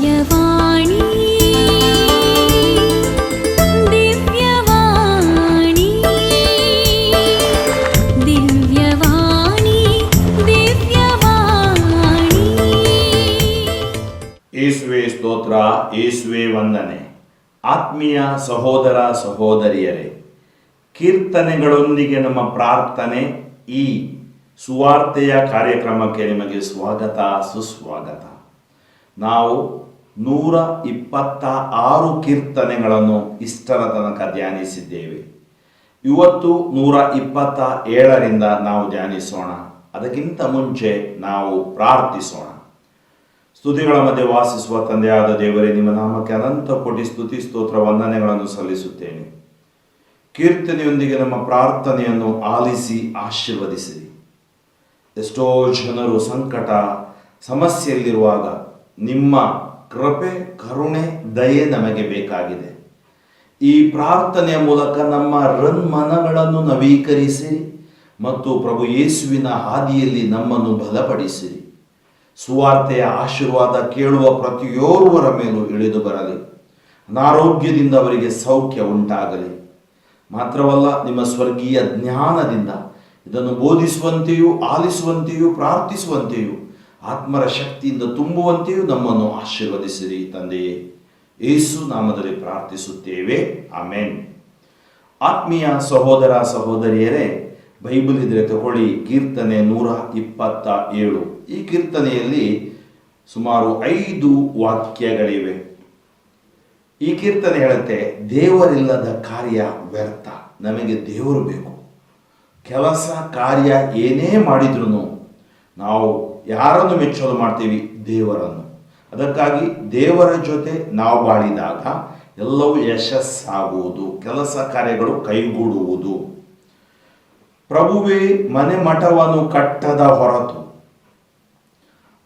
ದಿವ್ಯವಾಣಿ ದಿವ್ಯವಾಣಿ ದಿವ್ಯವಾಣಿ ದಿವ್ಯವಾಣಿ. ಯೇಸುವೆ ಸ್ತೋತ್ರ, ಯೇಸುವೆ ವಂದನೆ. ಆತ್ಮೀಯ ಸಹೋದರ ಸಹೋದರಿಯರೇ, ಕೀರ್ತನೆಗಳೊಂದಿಗೆ ನಮ್ಮ ಪ್ರಾರ್ಥನೆ ಈ ಸುವಾರ್ತೆಯ ಕಾರ್ಯಕ್ರಮಕ್ಕೆ ನಿಮಗೆ ಸ್ವಾಗತ, ಸುಸ್ವಾಗತ. ನಾವು 126 ಕೀರ್ತನೆಗಳನ್ನು ಇಷ್ಟರ ತನಕ ಧ್ಯಾನಿಸಿದ್ದೇವೆ. ಇವತ್ತು 127ರಿಂದ ನಾವು ಧ್ಯಾನಿಸೋಣ. ಅದಕ್ಕಿಂತ ಮುಂಚೆ ನಾವು ಪ್ರಾರ್ಥಿಸೋಣ. ಸ್ತುತಿಗಳ ಮಧ್ಯೆ ವಾಸಿಸುವ ತಂದೆಯಾದ ದೇವರೇ, ನಿಮ್ಮ ನಾಮಕ್ಕೆ ಅನಂತ ಕೋಟಿ ಸ್ತುತಿ ಸ್ತೋತ್ರ ವಂದನೆಗಳನ್ನು ಸಲ್ಲಿಸುತ್ತೇನೆ. ಕೀರ್ತನೆಯೊಂದಿಗೆ ನಮ್ಮ ಪ್ರಾರ್ಥನೆಯನ್ನು ಆಲಿಸಿ ಆಶೀರ್ವದಿಸಿರಿ. ಎಷ್ಟೋ ಜನರು ಸಂಕಟ ಸಮಸ್ಯೆಯಲ್ಲಿರುವಾಗ ನಿಮ್ಮ ಕೃಪೆ, ಕರುಣೆ, ದಯೆ ನಮಗೆ ಬೇಕಾಗಿದೆ. ಈ ಪ್ರಾರ್ಥನೆಯ ಮೂಲಕ ನಮ್ಮ ಮನಗಳನ್ನು ನವೀಕರಿಸಿರಿ ಮತ್ತು ಪ್ರಭು ಯೇಸುವಿನ ಹಾದಿಯಲ್ಲಿ ನಮ್ಮನ್ನು ಬಲಪಡಿಸಿರಿ. ಸುವಾರ್ತೆಯ ಆಶೀರ್ವಾದ ಕೇಳುವ ಪ್ರತಿಯೋರ್ವರ ಮೇಲೂ ಇಳಿದು ಬರಲಿ. ಅನಾರೋಗ್ಯದಿಂದ ಅವರಿಗೆ ಸೌಖ್ಯ ಉಂಟಾಗಲಿ. ಮಾತ್ರವಲ್ಲ, ನಿಮ್ಮ ಸ್ವರ್ಗೀಯ ಜ್ಞಾನದಿಂದ ಇದನ್ನು ಬೋಧಿಸುವಂತೆಯೂ ಆಲಿಸುವಂತೆಯೂ ಪ್ರಾರ್ಥಿಸುವಂತೆಯೂ ಆತ್ಮರ ಶಕ್ತಿಯಿಂದ ತುಂಬುವಂತೆಯೂ ನಮ್ಮನ್ನು ಆಶೀರ್ವದಿಸಿರಿ ತಂದೆಯೇ. ಯೇಸು ನಾಮದಲ್ಲಿ ಪ್ರಾರ್ಥಿಸುತ್ತೇವೆ, ಆಮೆನ್. ಆತ್ಮೀಯ ಸಹೋದರ ಸಹೋದರಿಯರೇ, ಬೈಬಲ್ ಇದ್ರೆ ತಗೊಳ್ಳಿ. ಕೀರ್ತನೆ 127. ಈ ಕೀರ್ತನೆಯಲ್ಲಿ ಸುಮಾರು 5 ವಾಕ್ಯಗಳಿವೆ. ಈ ಕೀರ್ತನೆ ಹೇಳುತ್ತೆ, ದೇವರಿಲ್ಲದ ಕಾರ್ಯ ವ್ಯರ್ಥ. ನಮಗೆ ದೇವರು ಬೇಕು. ಕೆಲಸ ಕಾರ್ಯ ಏನೇ ಮಾಡಿದ್ರೂ ನಾವು ಯಾರನ್ನು ಮೆಚ್ಚಲು ಮಾಡ್ತೀವಿ? ದೇವರನ್ನು. ಅದಕ್ಕಾಗಿ ದೇವರ ಜೊತೆ ನಾವು ಬಾಳಿದಾಗ ಎಲ್ಲವೂ ಯಶಸ್ಸಾಗುವುದು, ಕೆಲಸ ಕಾರ್ಯಗಳು ಕೈಗೂಡುವುದು. ಪ್ರಭುವೇ ಮನೆ ಮಠವನ್ನು ಕಟ್ಟದ ಹೊರತು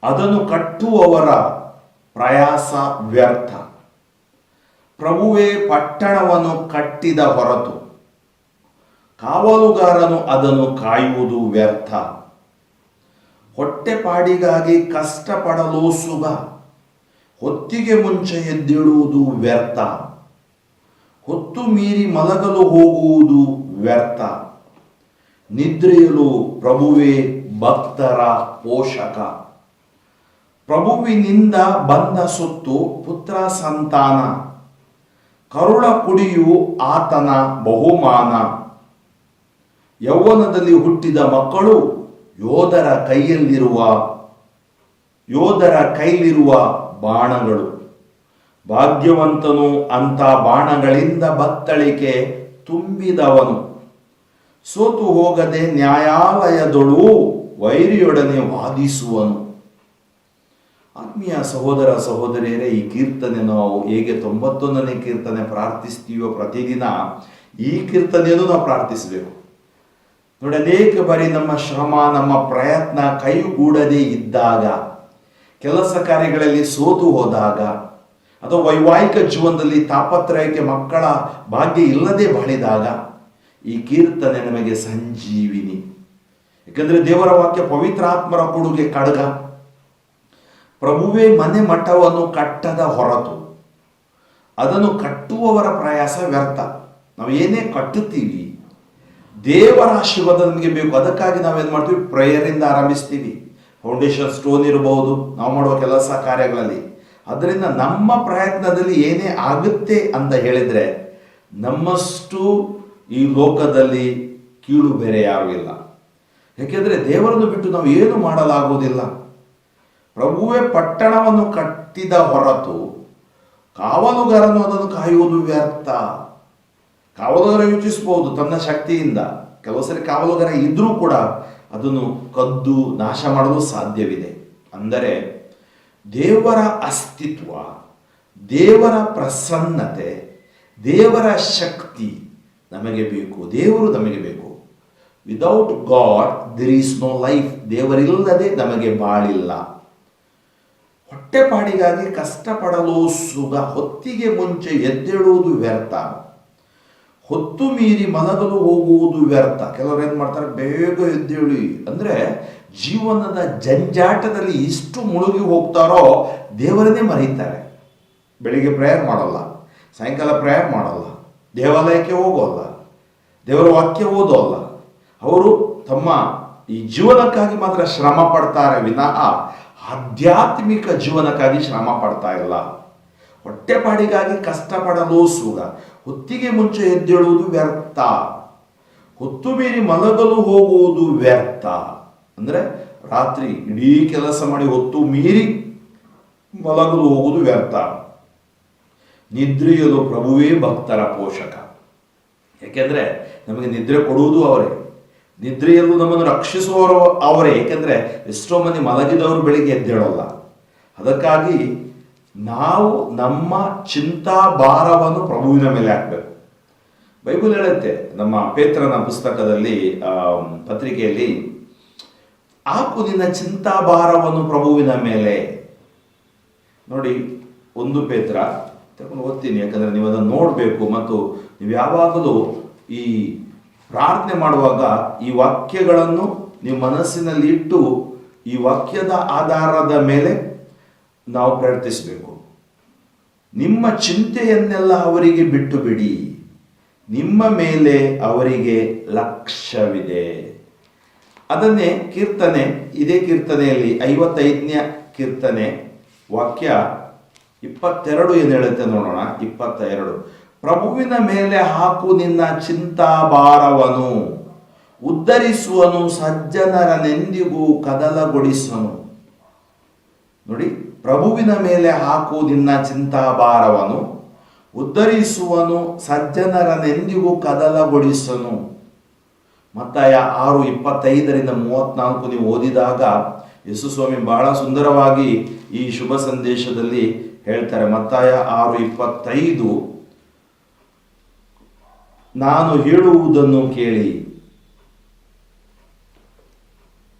ಅದನ್ನು ಕಟ್ಟುವವರ ಪ್ರಯಾಸ ವ್ಯರ್ಥ. ಪ್ರಭುವೇ ಪಟ್ಟಣವನ್ನು ಕಟ್ಟಿದ ಹೊರತು ಕಾವಲುಗಾರನು ಅದನ್ನು ಕಾಯುವುದು ವ್ಯರ್ಥ. ಹೊಟ್ಟೆಪಾಡಿಗಾಗಿ ಕಷ್ಟಪಡಲು ಸುಗ, ಹೊತ್ತಿಗೆ ಮುಂಚೆ ಎದ್ದೇಳುವುದು ವ್ಯರ್ಥ. ಹೊತ್ತು ಮೀರಿ ಮಲಗಲು ಹೋಗುವುದು ವ್ಯರ್ಥ. ನಿದ್ರೆಯಲು ಪ್ರಭುವೇ ಭಕ್ತರ ಪೋಷಕ. ಪ್ರಭುವಿನಿಂದ ಬಂದ ಸೊತ್ತು ಪುತ್ರ ಸಂತಾನ. ಕರುಳ ಕುಡಿಯು ಆತನ ಬಹುಮಾನ. ಯೌವನದಲ್ಲಿ ಹುಟ್ಟಿದ ಮಕ್ಕಳು ಯೋಧರ ಕೈಲಿರುವ ಬಾಣಗಳು. ಭಾಗ್ಯವಂತನು ಅಂತ ಬಾಣಗಳಿಂದ ಬತ್ತಳಿಕೆ ತುಂಬಿದವನು. ಸೋತು ಹೋಗದೆ ನ್ಯಾಯಾಲಯದೊಳು ವೈರಿಯೊಡನೆ ವಾದಿಸುವನು. ಆತ್ಮೀಯ ಸಹೋದರ ಸಹೋದರಿಯರೇ, ಈ ಕೀರ್ತನೆ ನಾವು ಹೇಗೆ 91ನೇ ಕೀರ್ತನೆ ಪ್ರಾರ್ಥಿಸ್ತೀವೋ ಪ್ರತಿದಿನ ಈ ಕೀರ್ತನೆಯನ್ನು ನಾವು ಪ್ರಾರ್ಥಿಸಬೇಕು. ನೋಡಿ, ಅನೇಕ ಬಾರಿ ನಮ್ಮ ಶ್ರಮ, ನಮ್ಮ ಪ್ರಯತ್ನ ಕೈಗೂಡದೇ ಇದ್ದಾಗ, ಕೆಲಸ ಕಾರ್ಯಗಳಲ್ಲಿ ಸೋತು ಹೋದಾಗ, ಅಥವಾ ವೈವಾಹಿಕ ಜೀವನದಲ್ಲಿ ತಾಪತ್ರಯಕ್ಕೆ ಮಕ್ಕಳ ಭಾಗ್ಯ ಇಲ್ಲದೆ ಬಾಳಿದಾಗ ಈ ಕೀರ್ತನೆ ನಮಗೆ ಸಂಜೀವಿನಿ. ಯಾಕಂದರೆ ದೇವರ ವಾಕ್ಯ ಪವಿತ್ರಾತ್ಮರ ಕೊಡುಗೆ ಖಡ್ಗ. ಪ್ರಭುವೇ ಮನೆ ಮಠವನ್ನು ಕಟ್ಟದ ಹೊರತು ಅದನ್ನು ಕಟ್ಟುವವರ ಪ್ರಯಾಸ ವ್ಯರ್ಥ. ನಾವು ಏನೇ ಕಟ್ಟುತ್ತೀವಿ, ದೇವರ ಆಶೀರ್ವಾದ ನಮಗೆ ಬೇಕು. ಅದಕ್ಕಾಗಿ ನಾವೇನು ಮಾಡ್ತೀವಿ? ಪ್ರೇಯರಿಂದ ಆರಂಭಿಸ್ತೀವಿ. ಫೌಂಡೇಶನ್ ಸ್ಟೋನ್ ಇರಬಹುದು ನಾವು ಮಾಡುವ ಕೆಲಸ ಕಾರ್ಯಗಳಲ್ಲಿ. ಅದರಿಂದ ನಮ್ಮ ಪ್ರಯತ್ನದಲ್ಲಿ ಏನೇ ಆಗುತ್ತೆ ಅಂತ ಹೇಳಿದರೆ, ನಮ್ಮಷ್ಟು ಈ ಲೋಕದಲ್ಲಿ ಕೀಳು ಬೇರೆ ಯಾರೂ ಇಲ್ಲ. ಯಾಕೆಂದರೆ ದೇವರನ್ನು ಬಿಟ್ಟು ನಾವು ಏನು ಮಾಡಲಾಗುವುದಿಲ್ಲ. ಪ್ರಭುವೇ ಪಟ್ಟಣವನ್ನು ಕಟ್ಟಿದ ಹೊರತು ಕಾವಲುಗಾರನು ಅದನ್ನು ಕಾಯುವುದು ವ್ಯರ್ಥ. ಕಾವಲುಗಾರ ಯೋಚಿಸಬಹುದು ತನ್ನ ಶಕ್ತಿಯಿಂದ. ಕೆಲವು ಸರಿ ಕಾವಲುಗಾರ ಇದ್ರೂ ಕೂಡ ಅದನ್ನು ಕದ್ದು ನಾಶ ಮಾಡಲು ಸಾಧ್ಯವಿದೆ. ಅಂದರೆ ದೇವರ ಅಸ್ತಿತ್ವ, ದೇವರ ಪ್ರಸನ್ನತೆ, ದೇವರ ಶಕ್ತಿ ನಮಗೆ ಬೇಕು. ದೇವರು ನಮಗೆ ಬೇಕು. Without God there is no life. ದೇವರಿಲ್ಲದೆ ನಮಗೆ ಬಾಳಿಲ್ಲ. ಹೊಟ್ಟೆಪಾಡಿಗಾಗಿ ಕಷ್ಟಪಡಲು ಸುಗ, ಹೊತ್ತಿಗೆ ಮುಂಚೆ ಎದ್ದೇಳುವುದು ವ್ಯರ್ಥ. ಹೊತ್ತು ಮೀರಿ ಮಲಗಲು ಹೋಗುವುದು ವ್ಯರ್ಥ. ಕೆಲವರು ಏನು ಮಾಡ್ತಾರೆ? ಬೇಗ ಎದ್ದೇಳಿ ಅಂದರೆ ಜೀವನದ ಜಂಜಾಟದಲ್ಲಿ ಇಷ್ಟು ಮುಳುಗಿ ಹೋಗ್ತಾರೋ ದೇವರನ್ನೇ ಮರೀತಾರೆ. ಬೆಳಿಗ್ಗೆ ಪ್ರೇಯರ್ ಮಾಡೋಲ್ಲ, ಸಾಯಂಕಾಲ ಪ್ರೇಯರ್ ಮಾಡೋಲ್ಲ, ದೇವಾಲಯಕ್ಕೆ ಹೋಗೋಲ್ಲ, ದೇವರ ವಾಕ್ಯ ಓದೋಲ್ಲ. ಅವರು ತಮ್ಮ ಈ ಜೀವನಕ್ಕಾಗಿ ಮಾತ್ರ ಶ್ರಮ ಪಡ್ತಾರೆ ವಿನಃ ಆಧ್ಯಾತ್ಮಿಕ ಜೀವನಕ್ಕಾಗಿ ಶ್ರಮ ಪಡ್ತಾ ಇಲ್ಲ. ಹೊಟ್ಟೆಪಾಡಿಗಾಗಿ ಕಷ್ಟಪಡಲು ಸುಗ. ಹೊತ್ತಿಗೆ ಮುಂಚೆ ಎದ್ದೇಳುವುದು ವ್ಯರ್ಥ, ಹೊತ್ತು ಮೀರಿ ಮಲಗಲು ಹೋಗುವುದು ವ್ಯರ್ಥ. ಅಂದರೆ ರಾತ್ರಿ ಇಡೀ ಕೆಲಸ ಮಾಡಿ ಹೊತ್ತು ಮೀರಿ ಮಲಗಲು ಹೋಗುವುದು ವ್ಯರ್ಥ. ನಿದ್ರೆಯಲು ಪ್ರಭುವೇ ಭಕ್ತರ ಪೋಷಕ. ಯಾಕೆಂದ್ರೆ ನಮಗೆ ನಿದ್ರೆ ಕೊಡುವುದು ಅವರೇ, ನಿದ್ರೆಯಲ್ಲೂ ನಮ್ಮನ್ನು ರಕ್ಷಿಸುವವರು ಅವರೇ. ಏಕೆಂದರೆ ಎಷ್ಟೋ ಮಂದಿ ಮಲಗಿದವರು ಬೆಳಿಗ್ಗೆ ಎದ್ದೇಳೋಲ್ಲ. ಅದಕ್ಕಾಗಿ ನಾವು ನಮ್ಮ ಚಿಂತಾ ಭಾರವನ್ನು ಪ್ರಭುವಿನ ಮೇಲೆ ಹಾಕಬೇಕು. ಬೈಬಲ್ ಹೇಳುತ್ತೆ, ನಮ್ಮ ಪೇತ್ರನ ಪುಸ್ತಕದಲ್ಲಿ ಪತ್ರಿಕೆಯಲ್ಲಿ, ಹಾಕು ನಿನ್ನ ಚಿಂತಾ ಭಾರವನ್ನು ಪ್ರಭುವಿನ ಮೇಲೆ. ನೋಡಿ, 1 ಪೇತ್ರ ತಗೊಂಡು ಓದ್ತೀನಿ, ಯಾಕಂದರೆ ನೀವು ಅದನ್ನು ನೋಡಬೇಕು. ಮತ್ತು ನೀವು ಯಾವಾಗಲೂ ಈ ಪ್ರಾರ್ಥನೆ ಮಾಡುವಾಗ ಈ ವಾಕ್ಯಗಳನ್ನು ನೀವು ಮನಸ್ಸಿನಲ್ಲಿ ಇಟ್ಟು ಈ ವಾಕ್ಯದ ಆಧಾರದ ಮೇಲೆ ನಾವು ಪ್ರಾರ್ಥಿಸಬೇಕು. ನಿಮ್ಮ ಚಿಂತೆಯನ್ನೆಲ್ಲ ಅವರಿಗೆ ಬಿಟ್ಟು ಬಿಡಿ, ನಿಮ್ಮ ಮೇಲೆ ಅವರಿಗೆ ಲಕ್ಷ್ಯವಿದೆ. ಅದನ್ನೇ ಕೀರ್ತನೆ, ಇದೇ ಕೀರ್ತನೆಯಲ್ಲಿ 55ನೇ ಕೀರ್ತನೆ ವಾಕ್ಯ 22 ಏನು ಹೇಳುತ್ತೆ ನೋಡೋಣ. 22, ಪ್ರಭುವಿನ ಮೇಲೆ ಹಾಕು ನಿನ್ನ ಚಿಂತಾ ಭಾರವನು, ಉದ್ಧರಿಸುವನು ಸಜ್ಜನರನೆಂದಿಗೂ ಕದಲಗೊಳಿಸುವನು. ನೋಡಿ, ಪ್ರಭುವಿನ ಮೇಲೆ ಹಾಕು ನಿನ್ನ ಚಿಂತಾ ಭಾರವನು, ಉದ್ಧರಿಸುವನು ಸಜ್ಜನರನೆಂದಿಗೂ ಕದಲಗೊಳಿಸನು. ಮತ್ತಾಯ 6:25-34 ನೀವು ಓದಿದಾಗ ಯೇಸು ಸ್ವಾಮಿ ಬಹಳ ಸುಂದರವಾಗಿ ಈ ಶುಭ ಸಂದೇಶದಲ್ಲಿ ಹೇಳ್ತಾರೆ. ಮತ್ತಾಯ 6:25, ನಾನು ಹೇಳುವುದನ್ನು ಕೇಳಿ,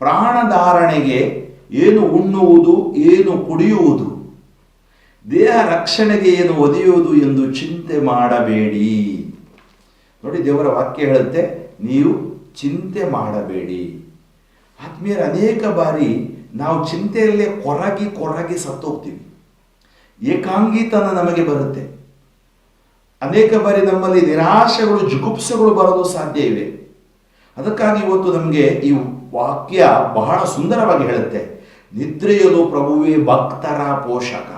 ಪ್ರಾಣಧಾರಣೆಗೆ ಏನು ಉಣ್ಣುವುದು, ಏನು ಕುಡಿಯುವುದು, ದೇಹ ರಕ್ಷಣೆಗೆ ಏನು ಒದೆಯುವುದು ಎಂದು ಚಿಂತೆ ಮಾಡಬೇಡಿ. ನೋಡಿ, ದೇವರ ವಾಕ್ಯ ಹೇಳುತ್ತೆ, ನೀವು ಚಿಂತೆ ಮಾಡಬೇಡಿ. ಆತ್ಮೀಯರ, ಅನೇಕ ಬಾರಿ ನಾವು ಚಿಂತೆಯಲ್ಲೇ ಕೊರಗಿ ಸತ್ತೋಗ್ತೀವಿ. ಏಕಾಂಗಿತನ ನಮಗೆ ಬರುತ್ತೆ. ಅನೇಕ ಬಾರಿ ನಮ್ಮಲ್ಲಿ ನಿರಾಶೆಗಳು, ಜುಗುಪ್ಸೆಗಳು ಬರಲು ಸಾಧ್ಯ ಇವೆ. ಅದಕ್ಕಾಗಿ ಇವತ್ತು ನಮಗೆ ಈ ವಾಕ್ಯ ಬಹಳ ಸುಂದರವಾಗಿ ಹೇಳುತ್ತೆ, ನಿದ್ರೆಯಲು ಪ್ರಭುವೇ ಭಕ್ತರ ಪೋಷಕ.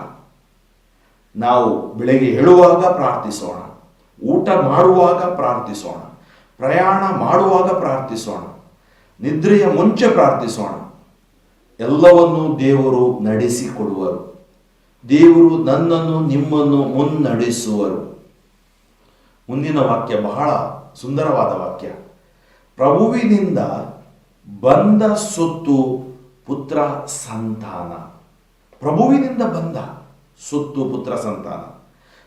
ನಾವು ಬೆಳಗ್ಗೆ ಹೇಳುವಾಗ ಪ್ರಾರ್ಥಿಸೋಣ, ಊಟ ಮಾಡುವಾಗ ಪ್ರಾರ್ಥಿಸೋಣ, ಪ್ರಯಾಣ ಮಾಡುವಾಗ ಪ್ರಾರ್ಥಿಸೋಣ, ನಿದ್ರೆಯ ಮುಂಚೆ ಪ್ರಾರ್ಥಿಸೋಣ. ಎಲ್ಲವನ್ನೂ ದೇವರು ನಡೆಸಿಕೊಡುವರು. ದೇವರು ನನ್ನನ್ನು ನಿಮ್ಮನ್ನು ಮುನ್ನಡೆಸುವರು. ಮುಂದಿನ ವಾಕ್ಯ ಬಹಳ ಸುಂದರವಾದ ವಾಕ್ಯ. ಪ್ರಭುವಿನಿಂದ ಬಂದ ಸೊತ್ತು ಪುತ್ರ ಸಂತಾನ. ಪ್ರಭುವಿನಿಂದ ಬಂದ ಸೊತ್ತು ಪುತ್ರ ಸಂತಾನ,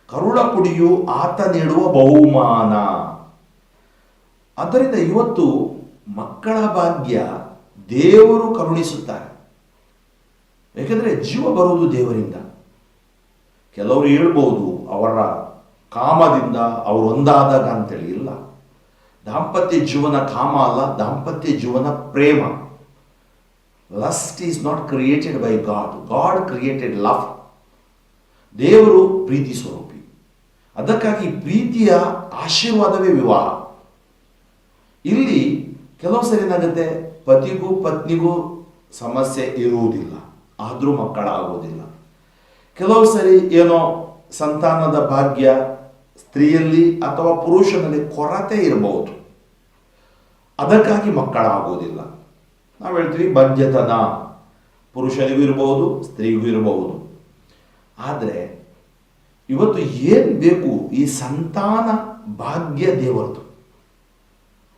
ಕರುಳ ಕುಡಿಯು ಆತ ನೀಡುವ ಬಹುಮಾನ. ಆದ್ದರಿಂದ ಇವತ್ತು ಮಕ್ಕಳ ಭಾಗ್ಯ ದೇವರು ಕರುಣಿಸುತ್ತಾರೆ. ಏಕೆಂದರೆ ಜೀವ ಬರುವುದು ದೇವರಿಂದ. ಕೆಲವರು ಹೇಳ್ಬೋದು ಅವರ ಕಾಮದಿಂದ ಅವರು ಒಂದಾದಾಗ ಅಂತೇಳಿ. ಇಲ್ಲ, ದಾಂಪತ್ಯ ಜೀವನ ಕಾಮ ಅಲ್ಲ, ದಾಂಪತ್ಯ ಜೀವನ ಪ್ರೇಮ. Lust is not created by God, God created love. ದೇವರು ಪ್ರೀತಿ ಸ್ವರೂಪಿ. ಅದಕ್ಕಾಗಿ ಪ್ರೀತಿಯ ಆಶೀರ್ವಾದವೇ ವಿವಾಹ. ಇಲ್ಲಿ ಕೆಲವು ಸರಿ ಏನಾಗುತ್ತೆ, ಪತಿಗೂ ಪತ್ನಿಗೂ ಸಮಸ್ಯೆ ಇರುವುದಿಲ್ಲ, ಆದರೂ ಮಕ್ಕಳಾಗುವುದಿಲ್ಲ. ಕೆಲವು ಸರಿ ಏನೋ ಸಂತಾನದ ಭಾಗ್ಯ ಸ್ತ್ರೀಯಲ್ಲಿ ಅಥವಾ ಪುರುಷನಲ್ಲಿ ಕೊರತೆ ಇರಬಹುದು, ಅದಕ್ಕಾಗಿ ಮಕ್ಕಳಾಗುವುದಿಲ್ಲ. ನಾವು ಹೇಳ್ತೀವಿ ಬಂಜತನ ಪುರುಷನಿಗೂ ಇರಬಹುದು, ಸ್ತ್ರೀಗೂ ಇರಬಹುದು. ಆದರೆ ಇವತ್ತು ಏನು ಬೇಕು, ಈ ಸಂತಾನ ಭಾಗ್ಯ ದೇವರದು.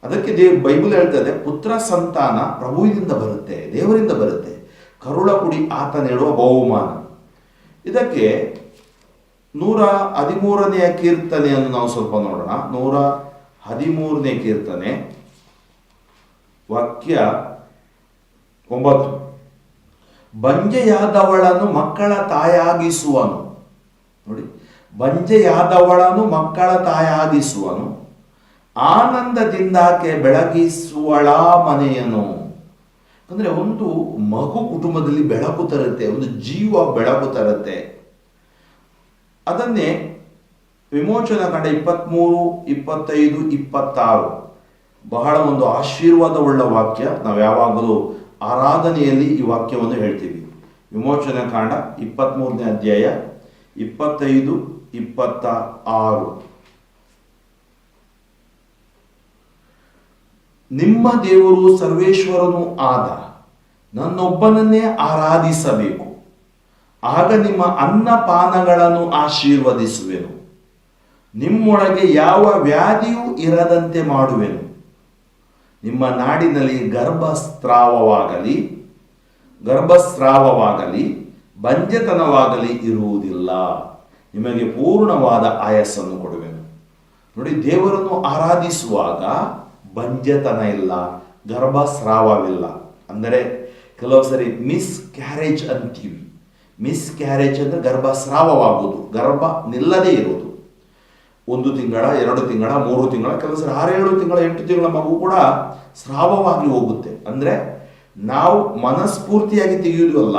ಅದಕ್ಕೆ ಬೈಬಲ್ ಹೇಳ್ತದೆ, ಪುತ್ರ ಸಂತಾನ ಪ್ರಭುವಿನಿಂದ ಬರುತ್ತೆ, ದೇವರಿಂದ ಬರುತ್ತೆ. ಕರುಳ ಕುಡಿ ಆತ ನೀಡುವ ಬಹುಮಾನ. ಇದಕ್ಕೆ 113ನೇ ಕೀರ್ತನೆಯನ್ನು ನಾವು ಸ್ವಲ್ಪ ನೋಡೋಣ. 113ನೇ ಕೀರ್ತನೆ ವಾಕ್ಯ 9, ಬಂಜೆಯಾದವಳನ್ನು ಮಕ್ಕಳ ತಾಯಾಗಿಸುವನು. ನೋಡಿ, ಬಂಜೆಯಾದವಳನ್ನು ಮಕ್ಕಳ ತಾಯಾಗಿಸುವನು, ಆನಂದದಿಂದಾಕೆ ಬೆಳಗಿಸುವಳ ಮನೆಯನು. ಅಂದರೆ ಒಂದು ಮಗು ಕುಟುಂಬದಲ್ಲಿ ಬೆಳಕು ತರುತ್ತೆ, ಒಂದು ಜೀವ ಬೆಳಕು ತರುತ್ತೆ. ಅದನ್ನೇ ವಿಮೋಚನಾ ಕಾಂಡ 23, 25, 26 ಬಹಳ ಒಂದು ಆಶೀರ್ವಾದವುಳ್ಳ ವಾಕ್ಯ. ನಾವು ಯಾವಾಗಲೂ ಆರಾಧನೆಯಲ್ಲಿ ಈ ವಾಕ್ಯವನ್ನು ಹೇಳ್ತೀವಿ. ವಿಮೋಚನಾ ಕಾಂಡ 23ನೇ ಅಧ್ಯಾಯ 25, 26. ನಿಮ್ಮ ದೇವರು ಸರ್ವೇಶ್ವರನೂ ಆದ ನನ್ನೊಬ್ಬನನ್ನೇ ಆರಾಧಿಸಬೇಕು. ಆಗ ನಿಮ್ಮ ಅನ್ನಪಾನಗಳನ್ನು ಆಶೀರ್ವದಿಸುವೆನು. ನಿಮ್ಮೊಳಗೆ ಯಾವ ವ್ಯಾಧಿಯೂ ಇರದಂತೆ ಮಾಡುವೆನು. ನಿಮ್ಮ ನಾಡಿನಲ್ಲಿ ಗರ್ಭಸ್ರಾವವಾಗಲಿ ಬಂಜೆತನವಾಗಲಿ ಇರುವುದಿಲ್ಲ. ನಿಮಗೆ ಪೂರ್ಣವಾದ ಆಯಸ್ಸನ್ನು ಕೊಡುವೆನು. ನೋಡಿ, ದೇವರನ್ನು ಆರಾಧಿಸುವಾಗ ಬಂಜೆತನ ಇಲ್ಲ, ಗರ್ಭಸ್ರಾವವಿಲ್ಲ. ಅಂದರೆ ಕೆಲವು ಸರಿ ಮಿಸ್ ಕ್ಯಾರೇಜ್ ಅಂತೀವಿ. ಮಿಸ್ ಕ್ಯಾರೇಜ್ ಅಂದರೆ ಗರ್ಭಸ್ರಾವವಾಗುವುದು, ಗರ್ಭ ನಿಲ್ಲದೇ ಇರುವುದು. 1 ತಿಂಗಳ, 2 ತಿಂಗಳ, 3 ತಿಂಗಳ, ಕೆಲವು ಸರಿ 6-7 ತಿಂಗಳ, 8 ತಿಂಗಳ ಮಗು ಕೂಡ ಸ್ರಾವವಾಗಿ ಹೋಗುತ್ತೆ. ಅಂದರೆ ನಾವು ಮನಸ್ಫೂರ್ತಿಯಾಗಿ ತೆಗೆಯುವುದು ಅಲ್ಲ,